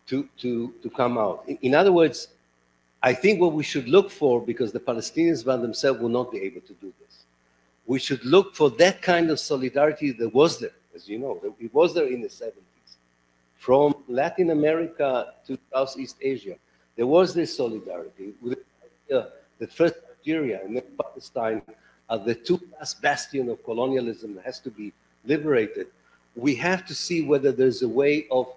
to come out. In other words, I think what we should look for, because the Palestinians by themselves will not be able to do this, we should look for that kind of solidarity that was there, as you know, it was there in the 70s. From Latin America to Southeast Asia, there was this solidarity with that first Algeria and then Palestine are the two last bastions of colonialism that has to be liberated. We have to see whether there's a way of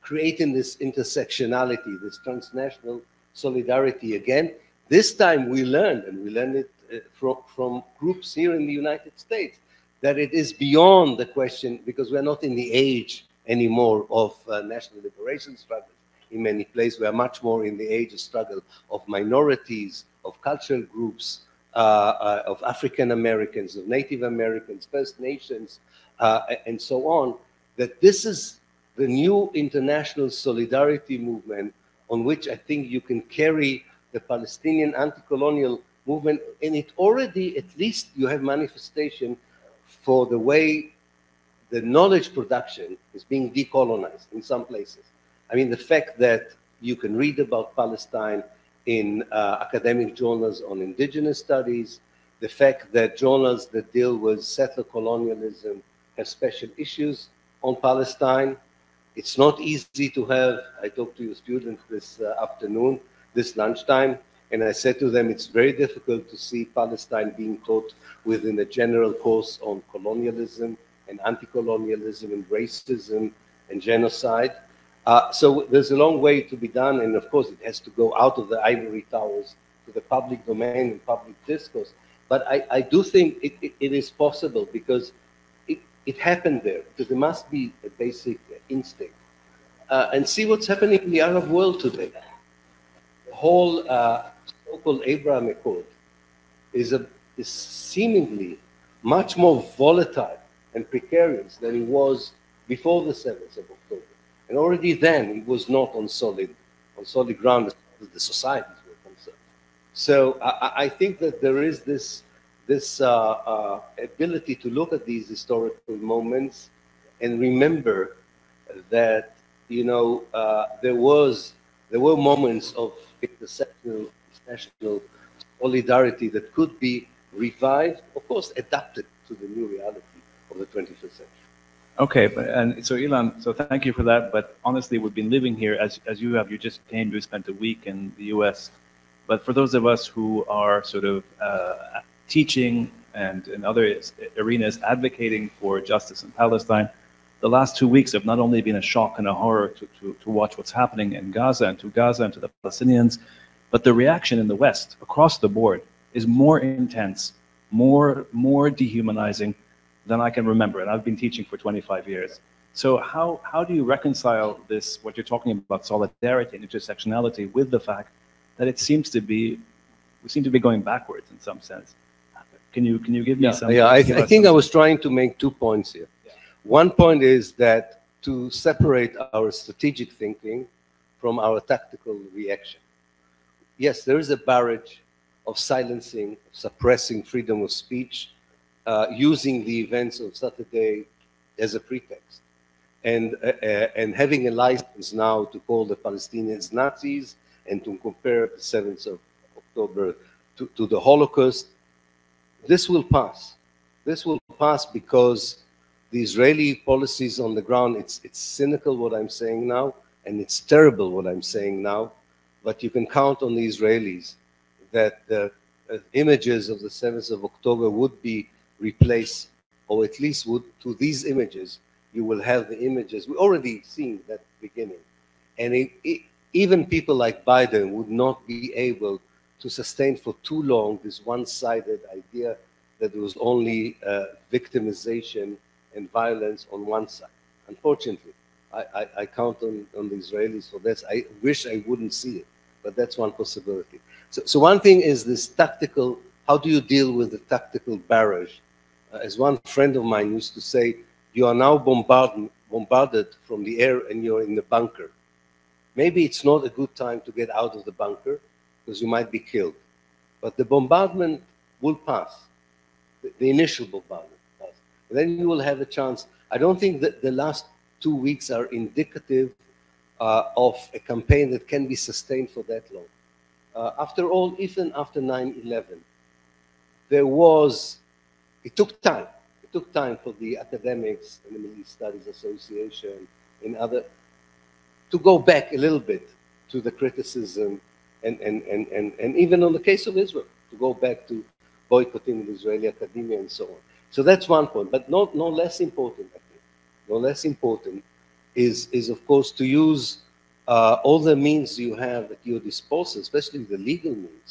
creating this intersectionality, this transnational solidarity again. This time we learned, and we learned it from groups here in the United States, that it is beyond the question, because we're not in the age anymore of national liberation struggles. In many places, we are much more in the age of struggle of minorities, of cultural groups, of African Americans, of Native Americans, First Nations, and so on, that this is the new international solidarity movement on which I think you can carry the Palestinian anti-colonial movement, and it already, at least you have manifestation for the way the knowledge production is being decolonized in some places. I mean, the fact that you can read about Palestine in academic journals on indigenous studies, the fact that journals that deal with settler colonialism have special issues on Palestine. It's not easy to have, I talked to your students this afternoon, this lunchtime, and I said to them, it's very difficult to see Palestine being taught within a general course on colonialism and anti-colonialism and racism and genocide. So there's a long way to be done, and of course it has to go out of the ivory towers to the public domain and public discourse. But I do think it is possible, because it happened there, because there must be a basic instinct. And see what's happening in the Arab world today. The whole so-called Abraham Accord is seemingly much more volatile and precarious than it was before the 7th of October. And already then it was not on solid ground as far as the societies were concerned. So I think that there is this ability to look at these historical moments and remember that, you know, there were moments of intersectional national solidarity that could be revived, of course, adapted to the new reality of the 21st century. Okay, and so Ilan, so thank you for that. But honestly, we've been living here as you have. You just came. You spent a week in the U.S. But for those of us who are sort of teaching and in other arenas advocating for justice in Palestine, the last 2 weeks have not only been a shock and a horror to watch what's happening in Gaza and to the Palestinians, but the reaction in the West across the board is more intense, more dehumanizing than I can remember, and I've been teaching for 25 years. So how do you reconcile this, what you're talking about, solidarity and intersectionality, with the fact that we seem to be going backwards in some sense? Can you give me some? Yeah, I think I was trying to make 2 points here. Yeah. One point is that to separate our strategic thinking from our tactical reaction. Yes, there is a barrage of silencing, suppressing freedom of speech, using the events of Saturday as a pretext, and having a license now to call the Palestinians Nazis and to compare the 7th of October to the Holocaust. This will pass. This will pass because the Israeli policies on the ground, it's cynical what I'm saying now, and it's terrible what I'm saying now, but you can count on the Israelis that the images of the 7th of October would be replaced, or at least would, to these images, you will have the images. We're already seeing that beginning. And even people like Biden would not be able to sustain for too long this one-sided idea that there was only victimization and violence on one side. Unfortunately, I count on the Israelis for this. I wish I wouldn't see it, but that's one possibility. So one thing is this tactical, how do you deal with the tactical barrage? As one friend of mine used to say, you are now bombarded from the air and you're in the bunker. Maybe it's not a good time to get out of the bunker because you might be killed. But the bombardment will pass, the initial bombardment will pass. And then you will have a chance. I don't think that the last 2 weeks are indicative of a campaign that can be sustained for that long. After all, even after 9/11, it took time. It took time for the academics and the Middle East Studies Association and other to go back a little bit to the criticism and even on the case of Israel, to go back to boycotting the Israeli academia and so on. So that's one point, but no less important, I think. No less important is of course to use all the means you have at your disposal, especially the legal means,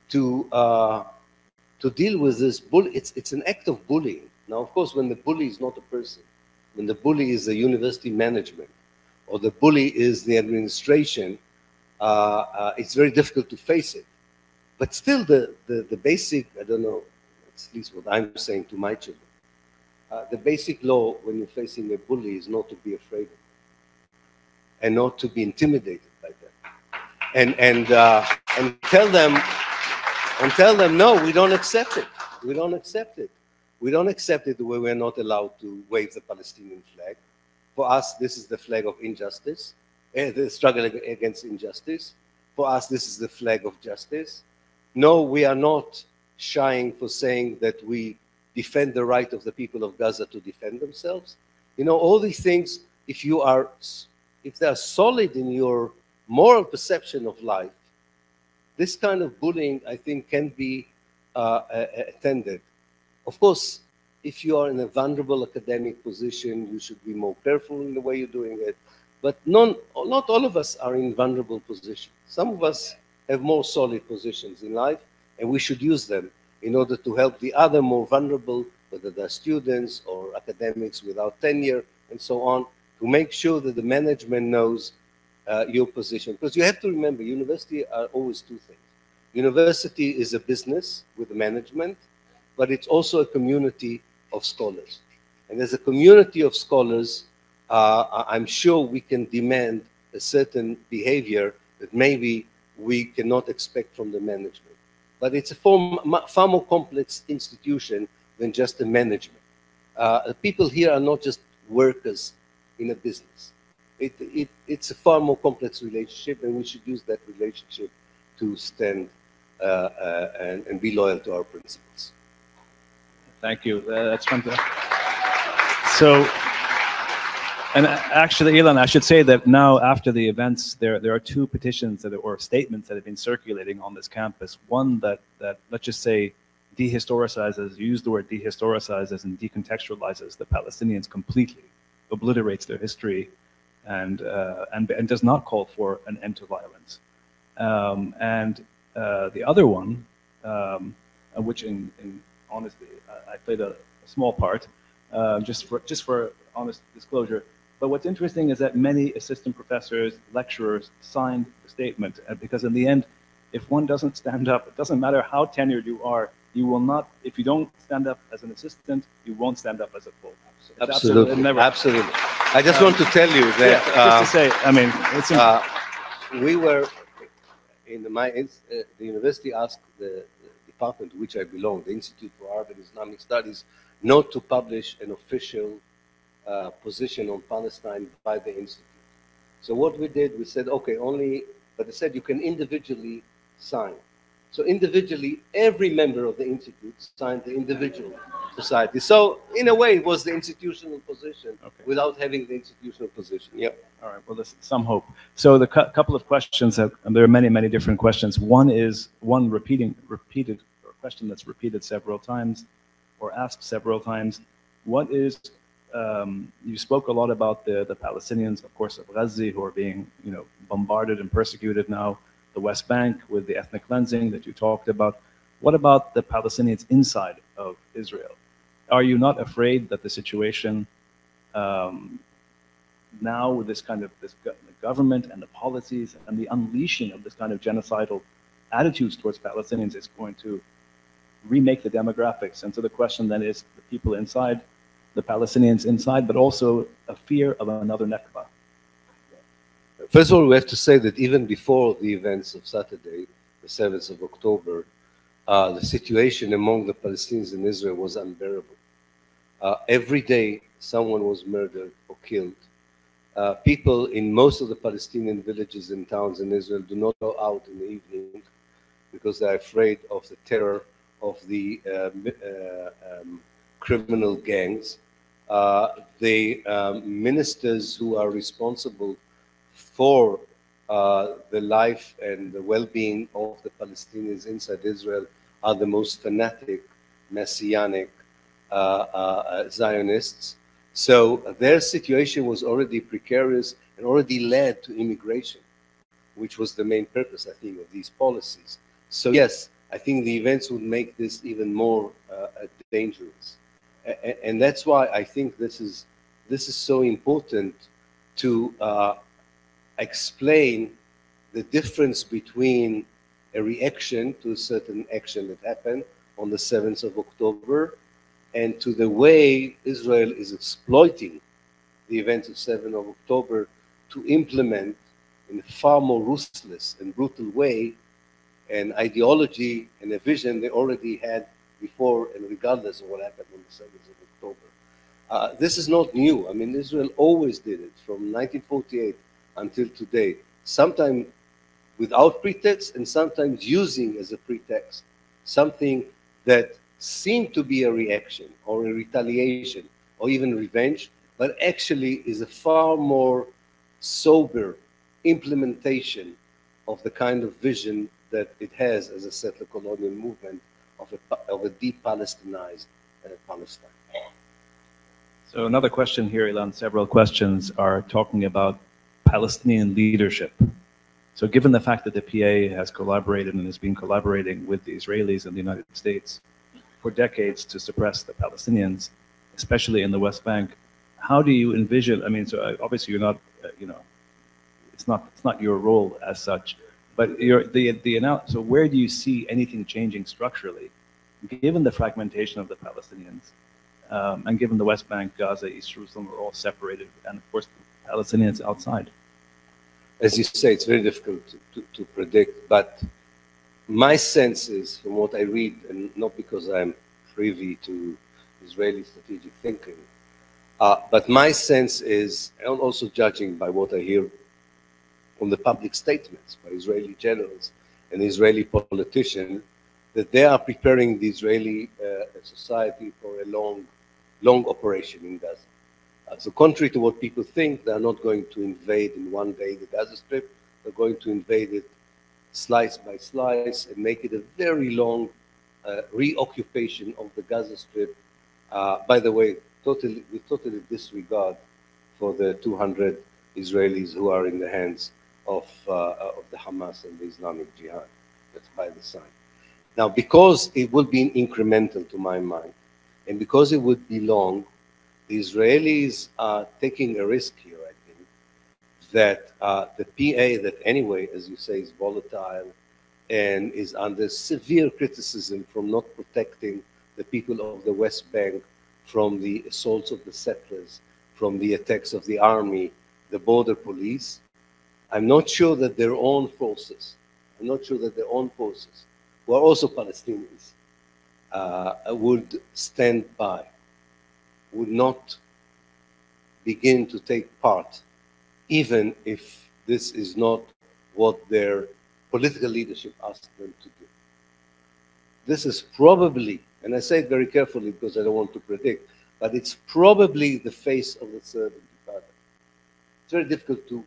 to deal with this bully. It's an act of bullying. Now, of course, when the bully is not a person, when the bully is the university management, or the bully is the administration, it's very difficult to face it. But still, the basic, I don't know, at least what I'm saying to my children, the basic law when you're facing a bully is not to be afraid of them, and not to be intimidated by them, and tell them, no, we don't accept it. We don't accept it. We don't accept it the way we're not allowed to wave the Palestinian flag. For us, this is the flag of injustice, the struggle against injustice. For us, this is the flag of justice. No, we are not shying for saying that we defend the right of the people of Gaza to defend themselves. You know, all these things, if they are solid in your moral perception of life, this kind of bullying, I think, can be attended. Of course, if you are in a vulnerable academic position, you should be more careful in the way you're doing it. But not all of us are in vulnerable positions. Some of us have more solid positions in life, and we should use them in order to help the other more vulnerable, whether they're students or academics without tenure and so on, to make sure that the management knows your position. Because you have to remember, university are always two things. University is a business with the management, but it's also a community of scholars. And as a community of scholars, I'm sure we can demand a certain behavior that maybe we cannot expect from the management. But it's a far more complex institution than just the management. The people here are not just workers in a business. It's a far more complex relationship, and we should use that relationship to stand and be loyal to our principles. Thank you. That's fantastic. So, and actually, Ilan, I should say that now, after the events, there are two petitions or statements that have been circulating on this campus. One that let's just say dehistoricizes, use the word dehistoricizes and decontextualizes the Palestinians completely, obliterates their history, and does not call for an end to violence. The other one, which in honestly, I played a small part, just for honest disclosure. But what's interesting is that many assistant professors, lecturers signed the statement, because in the end, if one doesn't stand up, it doesn't matter how tenured you are, you will not, if you don't stand up as an assistant, you won't stand up as a full. Absolutely, absolutely. I just want to tell you that, yeah, just to say, I mean, it's we were, the university asked the department to which I belong, the Institute for Arab and Islamic Studies, not to publish an official position on Palestine by the Institute. So what we did, we said, okay, but they said you can individually sign. So individually, every member of the Institute signed the individual society. So in a way, it was the institutional position without having the institutional position. Yeah. All right. Well, there's some hope. So the couple of questions, and there are many, many different questions. One is repeated or a question that's repeated several times or asked several times. What is you spoke a lot about the Palestinians, of course, of Gaza, who are being bombarded and persecuted now. The West Bank with the ethnic cleansing that you talked about. What about the Palestinians inside of Israel? Are you not afraid that the situation now with this kind of government and the policies and the unleashing of this kind of genocidal attitudes towards Palestinians is going to remake the demographics? And so the question then is the people inside, the Palestinians inside, but also a fear of another Nakba. First of all, we have to say that even before the events of Saturday, the 7th of October, the situation among the Palestinians in Israel was unbearable. Every day, someone was murdered or killed. People in most of the Palestinian villages and towns in Israel do not go out in the evening because they're afraid of the terror of the criminal gangs. The ministers who are responsible for the life and the well-being of the Palestinians inside Israel are the most fanatic, messianic Zionists. So their situation was already precarious and already led to immigration, which was the main purpose, I think, of these policies. So yes, I think the events would make this even more dangerous. And that's why I think this is so important to explain the difference between a reaction to a certain action that happened on the 7th of October and to the way Israel is exploiting the events of 7th of October to implement in a far more ruthless and brutal way an ideology and a vision they already had before and regardless of what happened on the 7th of October. This is not new. I mean, Israel always did it from 1948 until today, sometimes without pretext and sometimes using as a pretext something that seemed to be a reaction or a retaliation or even revenge, but actually is a far more sober implementation of the kind of vision that it has as a settler colonial movement of a de-Palestinized Palestine. So another question here, Ilan, several questions are talking about Palestinian leadership. So given the fact that the PA has collaborated and has been collaborating with the Israelis and the United States for decades to suppress the Palestinians, especially in the West Bank, how do you envision, I mean, so obviously you're not, it's not your role as such, but so where do you see anything changing structurally, given the fragmentation of the Palestinians, and given the West Bank, Gaza, East Jerusalem are all separated, and of course the Palestinians outside? As you say, it's very difficult to predict, but my sense is, from what I read, and not because I'm privy to Israeli strategic thinking, but my sense is, and also judging by what I hear from the public statements by Israeli generals and Israeli politicians, that they are preparing the Israeli society for a long operation in Gaza. So contrary to what people think, they're not going to invade in one day the Gaza Strip. They're going to invade it slice by slice and make it a very long reoccupation of the Gaza Strip. By the way, with totally disregard for the 200 Israelis who are in the hands of the Hamas and the Islamic Jihad. That's by the side. Now, because it would be incremental to my mind, and because it would be long, the Israelis are taking a risk here, I think, that the PA, that anyway, as you say, is volatile and is under severe criticism from not protecting the people of the West Bank from the assaults of the settlers, from the attacks of the army, the border police. I'm not sure that their own forces, who are also Palestinians, would stand by, would not begin to take part, even if this is not what their political leadership asked them to do. This is probably, and I say it very carefully because I don't want to predict, but it's probably the face of the third intifada. It's very difficult to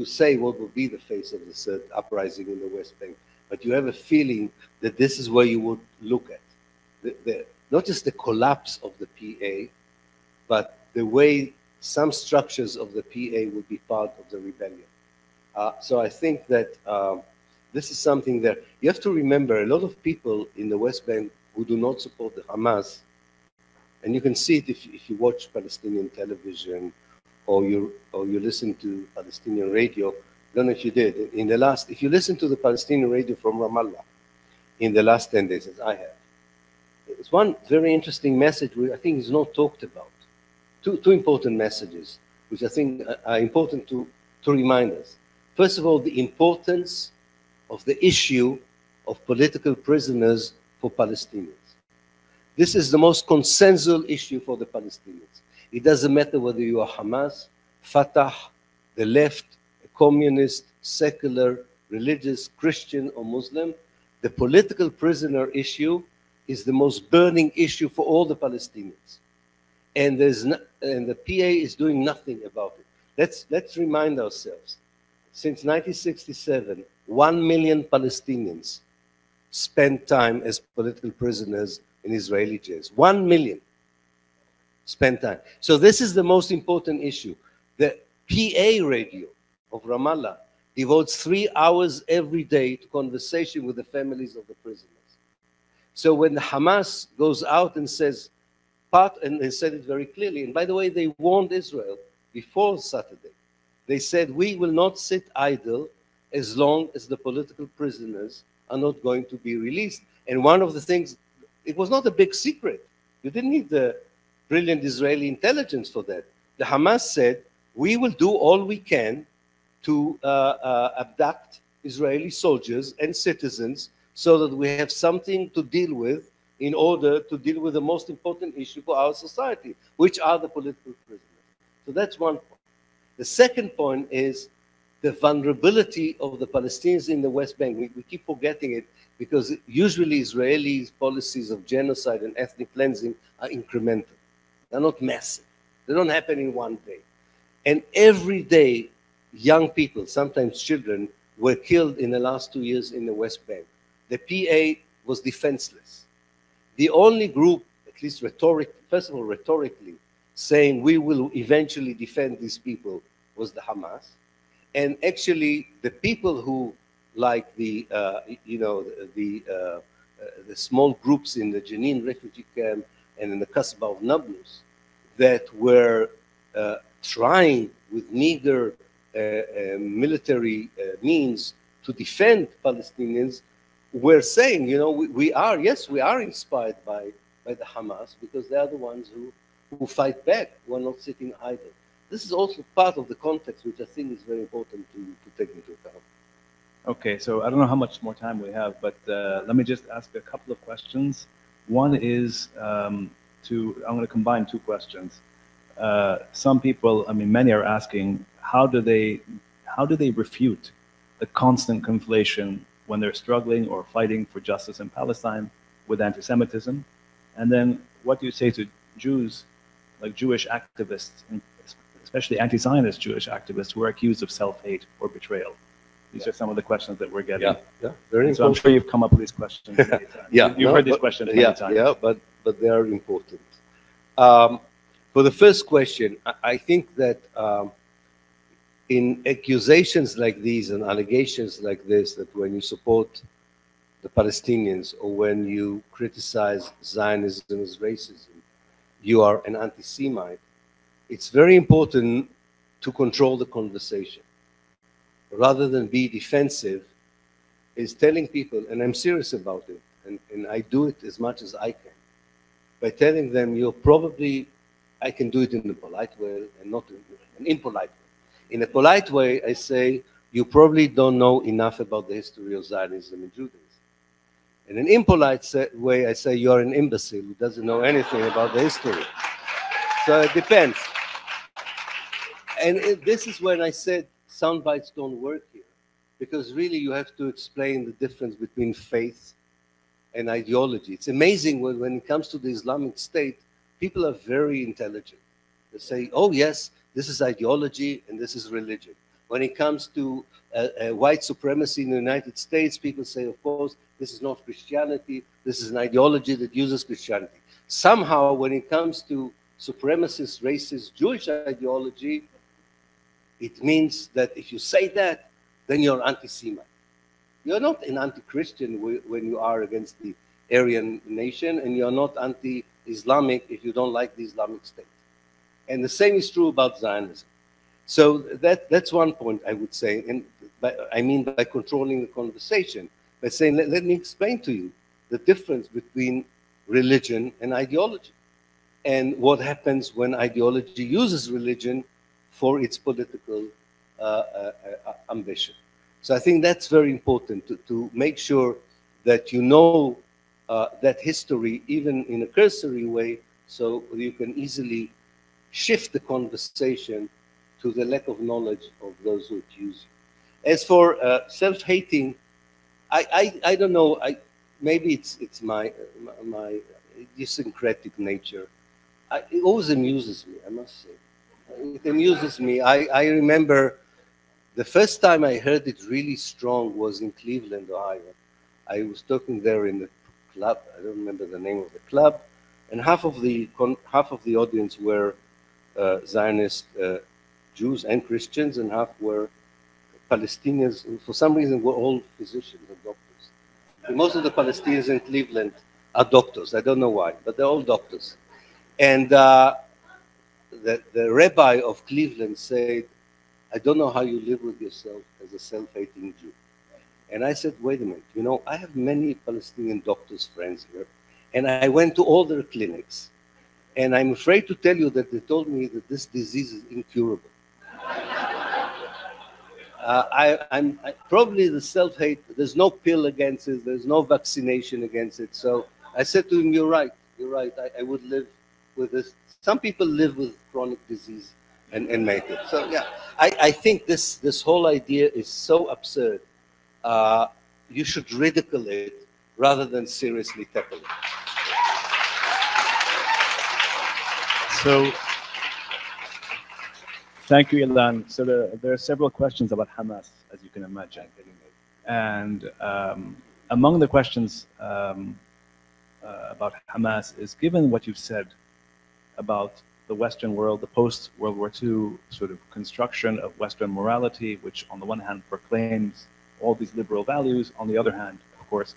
say what will be the face of the third uprising in the West Bank, but you have a feeling that this is where you would look at. Not just the collapse of the PA, but the way some structures of the PA would be part of the rebellion. So I think that this is something that you have to remember. A lot of people in the West Bank who do not support the Hamas, and you can see it if you watch Palestinian television or you listen to Palestinian radio. I don't know if you did. If you listen to the Palestinian radio from Ramallah in the last 10 days, as I have, it's one very interesting message which I think is not talked about. Two important messages, which I think are important to remind us. First of all, the importance of the issue of political prisoners for Palestinians. This is the most consensual issue for the Palestinians. It doesn't matter whether you are Hamas, Fatah, the left, a communist, secular, religious, Christian, or Muslim. The political prisoner issue is the most burning issue for all the Palestinians. And the PA is doing nothing about it. Let's remind ourselves. Since 1967, 1 million Palestinians spent time as political prisoners in Israeli jails. 1 million spent time. So this is the most important issue. The PA radio of Ramallah devotes 3 hours every day to conversation with the families of the prisoners. So when the Hamas goes out and says, and they said it very clearly, and by the way, they warned Israel before Saturday. They said, we will not sit idle as long as the political prisoners are not going to be released. And one of the things, it was not a big secret. You didn't need the brilliant Israeli intelligence for that. The Hamas said, we will do all we can to abduct Israeli soldiers and citizens so that we have something to deal with in order to deal with the most important issue for our society, which are the political prisoners. So that's one point. The second point is the vulnerability of the Palestinians in the West Bank. We keep forgetting it because usually Israeli policies of genocide and ethnic cleansing are incremental. They're not massive. They don't happen in one day. And every day, young people, sometimes children, were killed in the last 2 years in the West Bank. The PA was defenseless. The only group, at least first of all, rhetorically, saying we will eventually defend these people was the Hamas. And actually, the people who, like the small groups in the Jenin refugee camp and in the Kasbah of Nablus, that were trying with meager military means to defend Palestinians, were saying, you know, we are inspired by the Hamas because they are the ones who fight back, who are not sitting idle. This is also part of the context, which I think is very important to take into account. Okay, so I don't know how much more time we have, but let me just ask a couple of questions. One is I'm going to combine two questions. Some people, I mean, many are asking, how do they refute the constant conflation when they're struggling or fighting for justice in Palestine with anti-Semitism? And then what do you say to Jews, like Jewish activists, especially anti-Zionist Jewish activists who are accused of self-hate or betrayal? These are some of the questions that we're getting. Yeah, very important. So I'm sure you've come up with these questions many times. You've heard these questions many times. Yeah, but they are important. For the first question, I think that in accusations like these and allegations like this, that when you support the Palestinians or when you criticize Zionism as racism, you are an anti-Semite, it's very important to control the conversation. Rather than be defensive, is telling people, and I'm serious about it, and I do it as much as I can, by telling them I can do it in a polite way and not in an impolite way. In a polite way, I say, you probably don't know enough about the history of Zionism and Judaism. In an impolite way, I say, you're an imbecile who doesn't know anything about the history. So it depends. And this is when I said sound bites don't work here, because really you have to explain the difference between faith and ideology. It's amazing when it comes to the Islamic State, people are very intelligent. They say, oh yes, this is ideology and this is religion. When it comes to white supremacy in the United States, people say, of course, this is not Christianity, this is an ideology that uses Christianity. Somehow, when it comes to supremacist, racist, Jewish ideology, it means that if you say that, then you're anti-Semite. You're not an anti-Christian when you are against the Aryan nation, and you're not anti-Islamic if you don't like the Islamic State. And the same is true about Zionism. So that's one point I would say, and by controlling the conversation, by saying, let me explain to you the difference between religion and ideology, and what happens when ideology uses religion for its political ambition. So I think that's very important to make sure that you know that history, even in a cursory way, so you can easily shift the conversation to the lack of knowledge of those who accuse you. As for self-hating, I don't know. Maybe it's my idiosyncratic nature. It always amuses me, I must say. It amuses me. I remember the first time I heard it really strong was in Cleveland, Ohio. I was talking there in the club. I don't remember the name of the club, and half of the audience were Zionist Jews and Christians, and half were Palestinians, for some reason, were all physicians and doctors. And most of the Palestinians in Cleveland are doctors. I don't know why, but they're all doctors. And the rabbi of Cleveland said, I don't know how you live with yourself as a self-hating Jew. And I said, wait a minute, you know, I have many Palestinian doctors friends here, and I went to all their clinics, and I'm afraid to tell you that they told me that this disease is incurable. Probably the self-hate, there's no pill against it, there's no vaccination against it. So I said to him, you're right, I would live with this. Some people live with chronic disease and make it. So yeah, I think this whole idea is so absurd. You should ridicule it rather than seriously tackle it. So, thank you, Ilan. So there are several questions about Hamas, as you can imagine. And among the questions about Hamas is, given what you've said about the Western world, the post-World War II sort of construction of Western morality, which on the one hand proclaims all these liberal values, on the other hand, of course,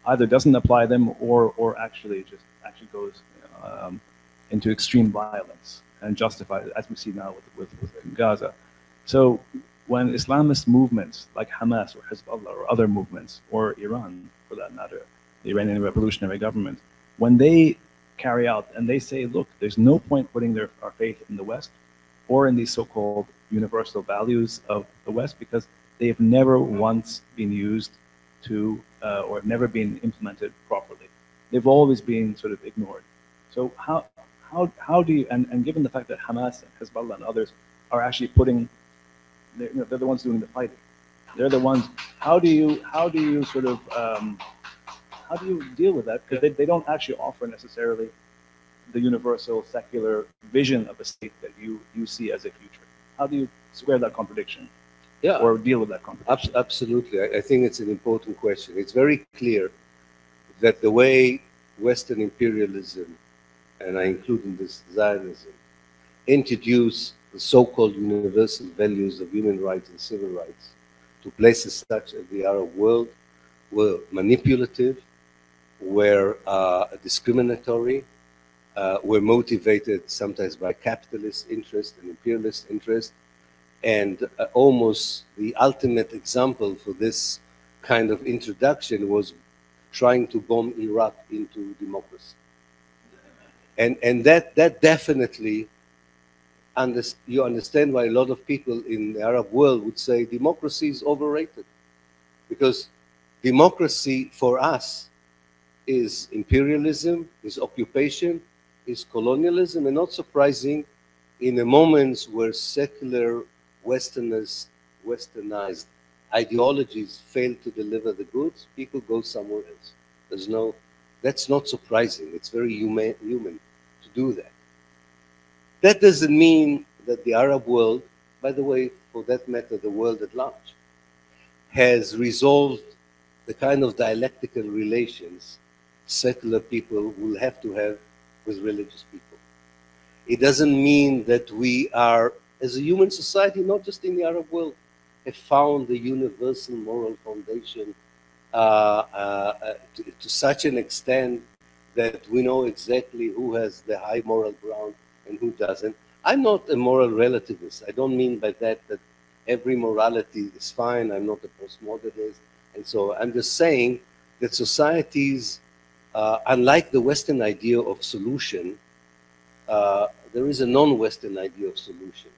either doesn't apply them or actually goes into extreme violence and justifies it, as we see now with Gaza. So when Islamist movements like Hamas or Hezbollah or other movements, or Iran for that matter, the Iranian revolutionary government, when they carry out and they say, look, there's no point putting our faith in the West or in these so-called universal values of the West, because they've never once been used to or have never been implemented properly. They've always been sort of ignored. So how do you, and given the fact that Hamas and Hezbollah and others are actually putting, they're the ones doing the fighting. They're the ones. How do you sort of how do you deal with that? Because they don't actually offer necessarily the universal secular vision of a state that you see as a future. How do you square that contradiction? Yeah, or deal with that contradiction? Absolutely. I think it's an important question. It's very clear that the way Western imperialism, and I include in this Zionism, introduce the so-called universal values of human rights and civil rights to places such as the Arab world were manipulative, were discriminatory, were motivated sometimes by capitalist interest and imperialist interest. And almost the ultimate example for this kind of introduction was trying to bomb Iraq into democracy. And that definitely, you understand why a lot of people in the Arab world would say democracy is overrated. Because democracy for us is imperialism, is occupation, is colonialism, and not surprising, in the moments where secular westernized ideologies fail to deliver the goods, people go somewhere else. That's not surprising. It's very human to do that. That doesn't mean that the Arab world, by the way, for that matter, the world at large, has resolved the kind of dialectical relations secular people will have to have with religious people. It doesn't mean that we are, as a human society, not just in the Arab world, have found the universal moral foundation to such an extent that we know exactly who has the high moral ground and who doesn't. I'm not a moral relativist. I don't mean by that every morality is fine. I'm not a postmodernist. And so I'm just saying that societies, unlike the Western idea of solution, there is a non-Western idea of solution.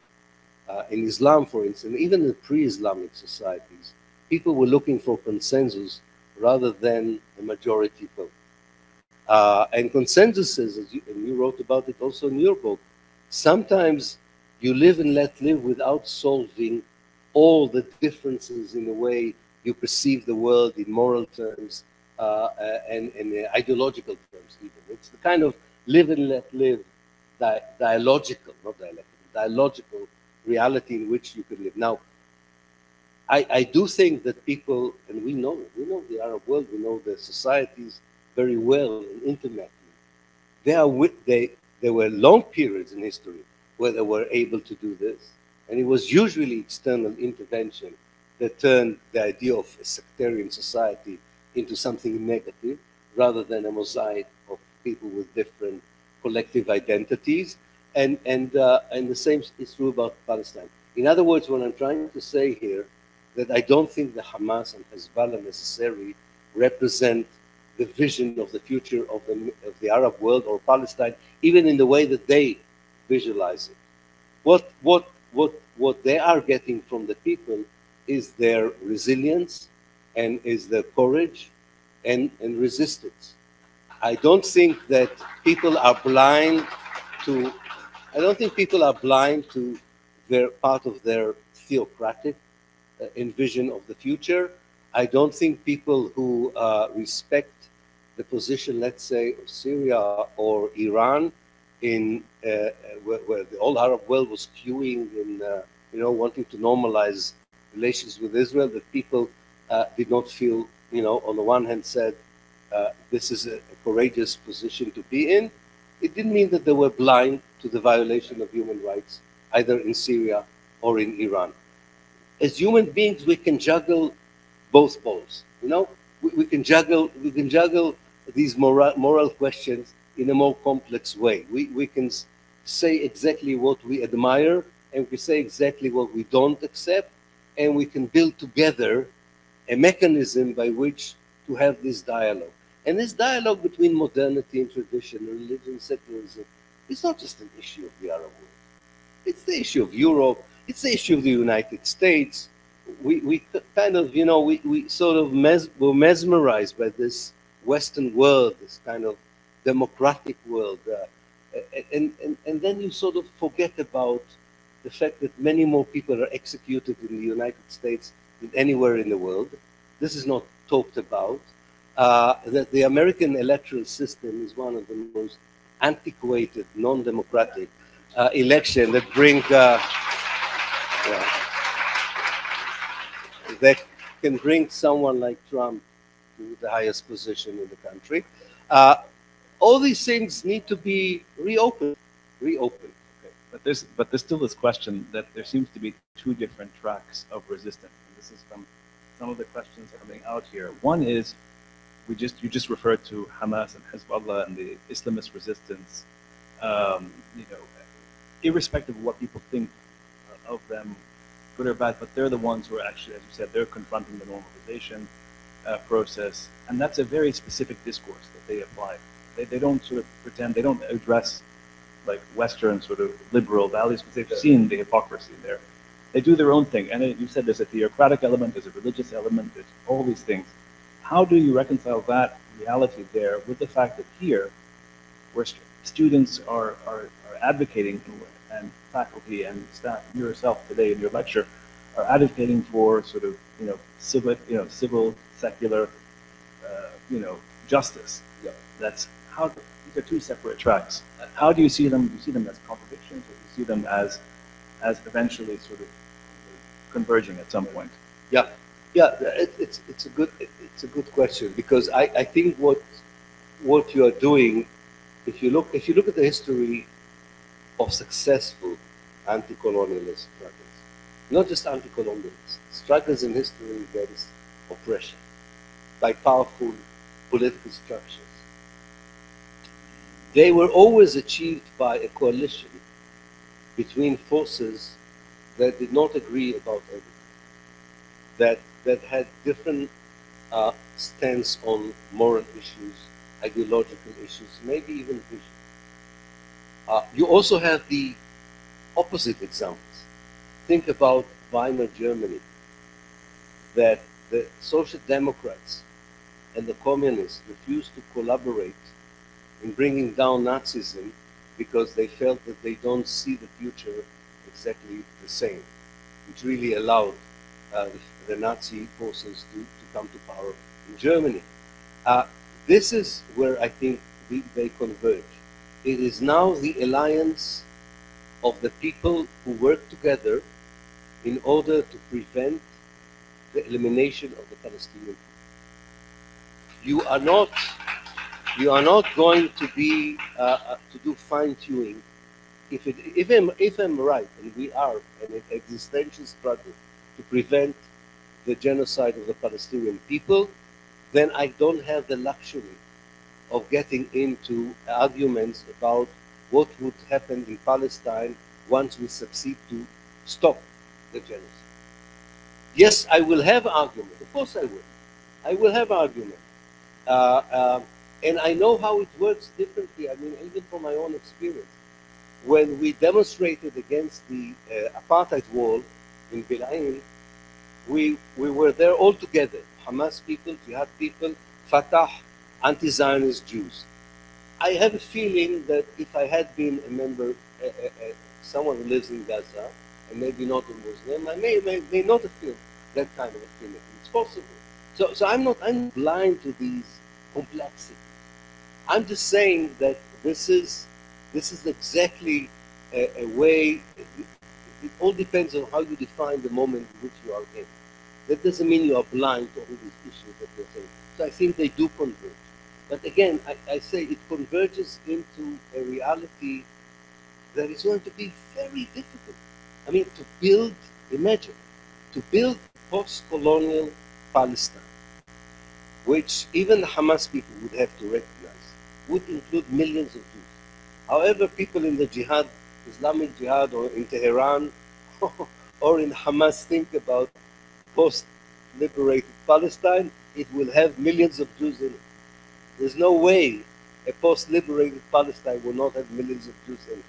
In Islam, for instance, even in pre-Islamic societies, people were looking for consensus rather than a majority vote. And consensuses, and you wrote about it also in your book, sometimes you live and let live without solving all the differences in the way you perceive the world in moral terms and in ideological terms even. It's the kind of live and let live dialogical, not dialectical, dialogical reality in which you can live. Now, I do think that people, and we know the Arab world, we know the societies very well and intimately. There were long periods in history where they were able to do this. And it was usually external intervention that turned the idea of a sectarian society into something negative, rather than a mosaic of people with different collective identities. And the same is true about Palestine. In other words, what I'm trying to say here, that I don't think the Hamas and Hezbollah necessarily represent the vision of the future of the Arab world or Palestine, even in the way that they visualize it. What they are getting from the people is their resilience and is their courage and resistance. I don't think that people are blind to, I don't think people are blind to their part of their theocratic envision of the future. I don't think people who respect the position, let's say, of Syria or Iran, in where the whole Arab world was queuing in, wanting to normalize relations with Israel, that people did not feel, on the one hand said, this is a courageous position to be in. It didn't mean that they were blind to the violation of human rights, either in Syria or in Iran. As human beings, we can juggle both poles. We can juggle these moral questions in a more complex way. We can say exactly what we admire, and we say exactly what we don't accept, and we can build together a mechanism by which to have this dialogue. And this dialogue between modernity and tradition, religion, secularism, is not just an issue of the Arab world. It's the issue of Europe. It's the issue of the United States. We kind of, we sort of were mesmerized by this Western world, this kind of democratic world. And then you sort of forget about the fact that many more people are executed in the United States than anywhere in the world. This is not talked about. That the American electoral system is one of the most antiquated, non-democratic election that that can bring someone like Trump to the highest position in the country. All these things need to be reopened. Okay. But there's still this question that there seems to be two different tracks of resistance. And this is from some of the questions coming out here. One is, you just referred to Hamas and Hezbollah and the Islamist resistance. Irrespective of what people think of them, good or bad, but they're the ones who are actually, as you said, they're confronting the normalization process, and that's a very specific discourse that they apply. They don't sort of pretend, they don't address like Western sort of liberal values, because they've seen the hypocrisy there. They do their own thing, and you said there's a theocratic element, there's a religious element, there's all these things. How do you reconcile that reality there with the fact that here, where students are advocating, and faculty and staff, yourself today in your lecture, are advocating for sort of civil, secular, justice. Yeah. That's how these are two separate tracks. How do you see them? Do you see them as contradictions, or do you see them as eventually sort of converging at some point? Yeah, it's a good question, because I think what you are doing, if you look at the history of successful anti-colonialist struggles, not just anti-colonialist struggles in history against oppression by powerful political structures, they were always achieved by a coalition between forces that did not agree about everything, that had different stance on moral issues, ideological issues, maybe even vision. You also have the opposite examples. Think about Weimar Germany, that the Social Democrats and the communists refused to collaborate in bringing down Nazism because they felt that they don't see the future exactly the same, which really allowed the Nazi forces to come to power in Germany. This is where I think they converge. It is now the alliance of the people who work together in order to prevent the elimination of the Palestinian people. You are not going to be to do fine-tuning. If I'm right, and we are in an existential struggle to prevent the genocide of the Palestinian people, then I don't have the luxury of getting into arguments about what would happen in Palestine once we succeed to stop the genocide. Yes, I will have argument. Of course I will. I will have argument. And I know how it works differently. I mean, even from my own experience. When we demonstrated against the apartheid wall in Bilaim, we were there all together. Hamas people, Jihad people, Fatah, anti-Zionist Jews. I have a feeling that if I had been a member, someone who lives in Gaza, and maybe not a Muslim, I may not have felt that kind of affinity. It's possible. So I'm blind to these complexities. I'm just saying that this is exactly a way. It all depends on how you define the moment in which you are in. That doesn't mean you are blind to all these issues that you're saying. So I think they do converge. But again, I say it converges into a reality that is going to be very difficult. I mean, to build, imagine, to build post-colonial Palestine, which even the Hamas people would have to recognize, would include millions of Jews. However, people in the jihad, Islamic jihad, or in Tehran, or in Hamas think about post-liberated Palestine, it will have millions of Jews in it. There's no way a post-liberated Palestine will not have millions of Jews in it.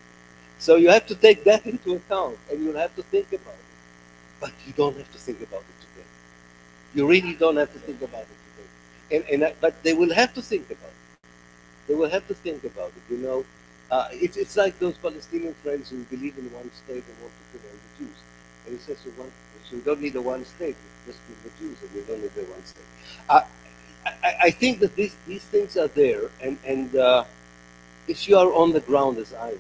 So you have to take that into account, and you'll have to think about it. But you don't have to think about it today. You really don't have to think about it today. But they will have to think about it. They will have to think about it, you know. It's like those Palestinian friends who believe in one state and want to kill all the Jews. And he says, so we don't need a one state, just kill the Jews, and we don't need a one state. I think that these things are there, and if you are on the ground as I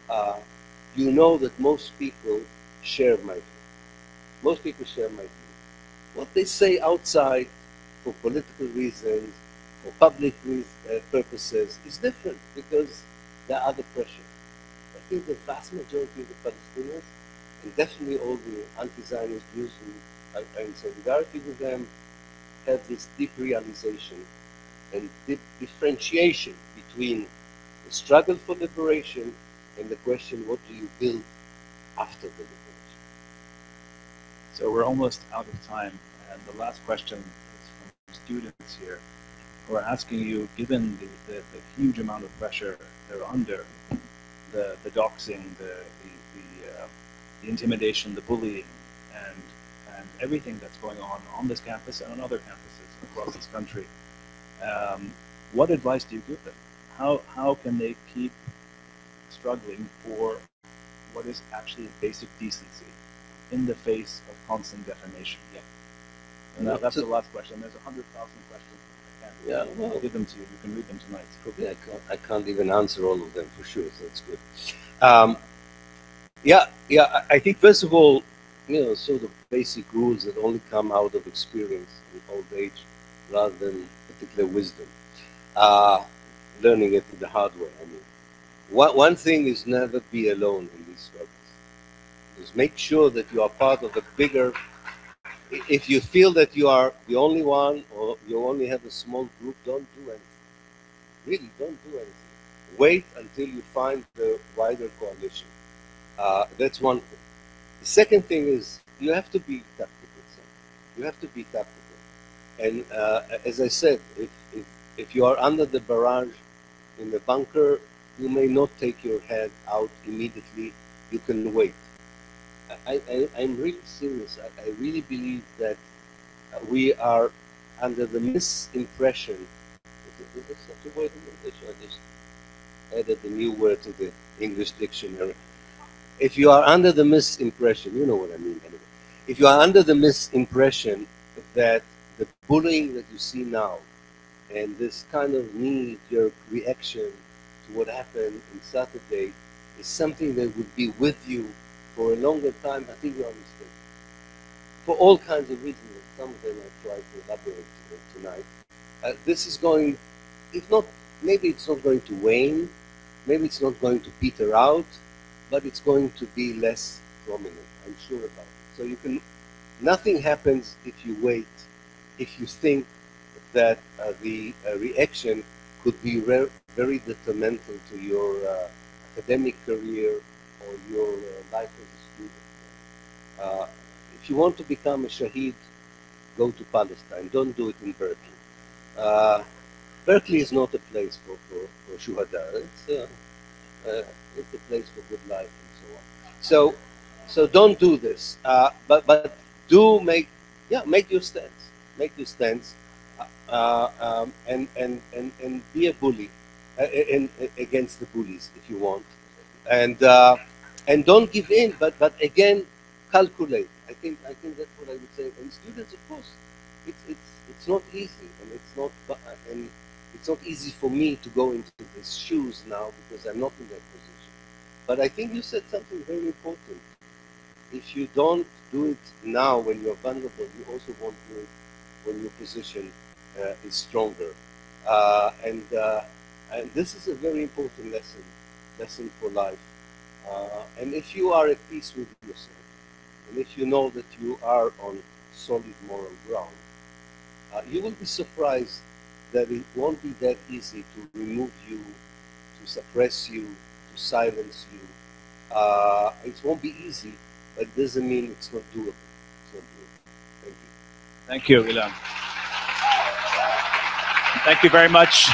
am, you know that most people share my view. Most people share my view. What they say outside for political reasons, for public purposes, is different because there are other pressures. I think the vast majority of the Palestinians, and definitely all the anti-Zionist Jews who are in solidarity with them, have this deep realization and deep differentiation between the struggle for liberation and the question, what do you build after the liberation? So we're almost out of time, and the last question is from students here who are asking you, given the huge amount of pressure they're under, the doxing, the intimidation, the bullying, and everything that's going on this campus and on other campuses across this country, what advice do you give them? How can they keep struggling for what is actually basic decency in the face of constant defamation? Yeah. And that's the last question. There's 100,000 questions. I'll give them to you. You can read them tonight. Probably I can't even answer all of them for sure, so that's good. I think first of all, sort of basic rules that only come out of experience in old age rather than particular wisdom. Learning it the hard way. I mean, one thing is never be alone in these struggles. Just make sure that you are part of a bigger. If you feel that you are the only one or you only have a small group, don't do anything. Really, don't do anything. Wait until you find the wider coalition. That's one thing. The second thing is you have to be tactical. You have to be tactical. And as I said, if you are under the barrage in the bunker, you may not take your head out immediately. You can wait. I'm really serious. I really believe that we are under the misimpression. Is there such a word in English? I just added a new word to the English dictionary. If you are under the misimpression, you know what I mean anyway. If you are under the misimpression that the bullying that you see now and this kind of knee-jerk reaction to what happened on Saturday is something that would be with you for a longer time, I think you are mistaken. For all kinds of reasons, some of them I try to elaborate tonight. This is going, if not, maybe it's not going to wane, maybe it's not going to peter out, but it's going to be less prominent, I'm sure about it. So you can nothing happens if you wait, if you think that the reaction could be very detrimental to your academic career or your life as a student. If you want to become a shaheed, go to Palestine. Don't do it in Berkeley. Berkeley is not a place for shuhada. It's a place for good life and so on. So don't do this. But do make your stance. Make your stance, and be a bully against the bullies if you want, and don't give in. But again, calculate. I think that's what I would say. And students, of course, it's not easy, and it's not easy for me to go into these shoes now because I'm not in that position. But I think you said something very important. If you don't do it now when you're vulnerable, you also won't do it when your position is stronger. And this is a very important lesson for life. And if you are at peace with yourself, and if you know that you are on solid moral ground, you will be surprised that it won't be that easy to remove you, to suppress you, to silence you. It won't be easy, but it doesn't mean it's not doable. It's not doable. Thank you. Thank you, Ilan. Thank you very much.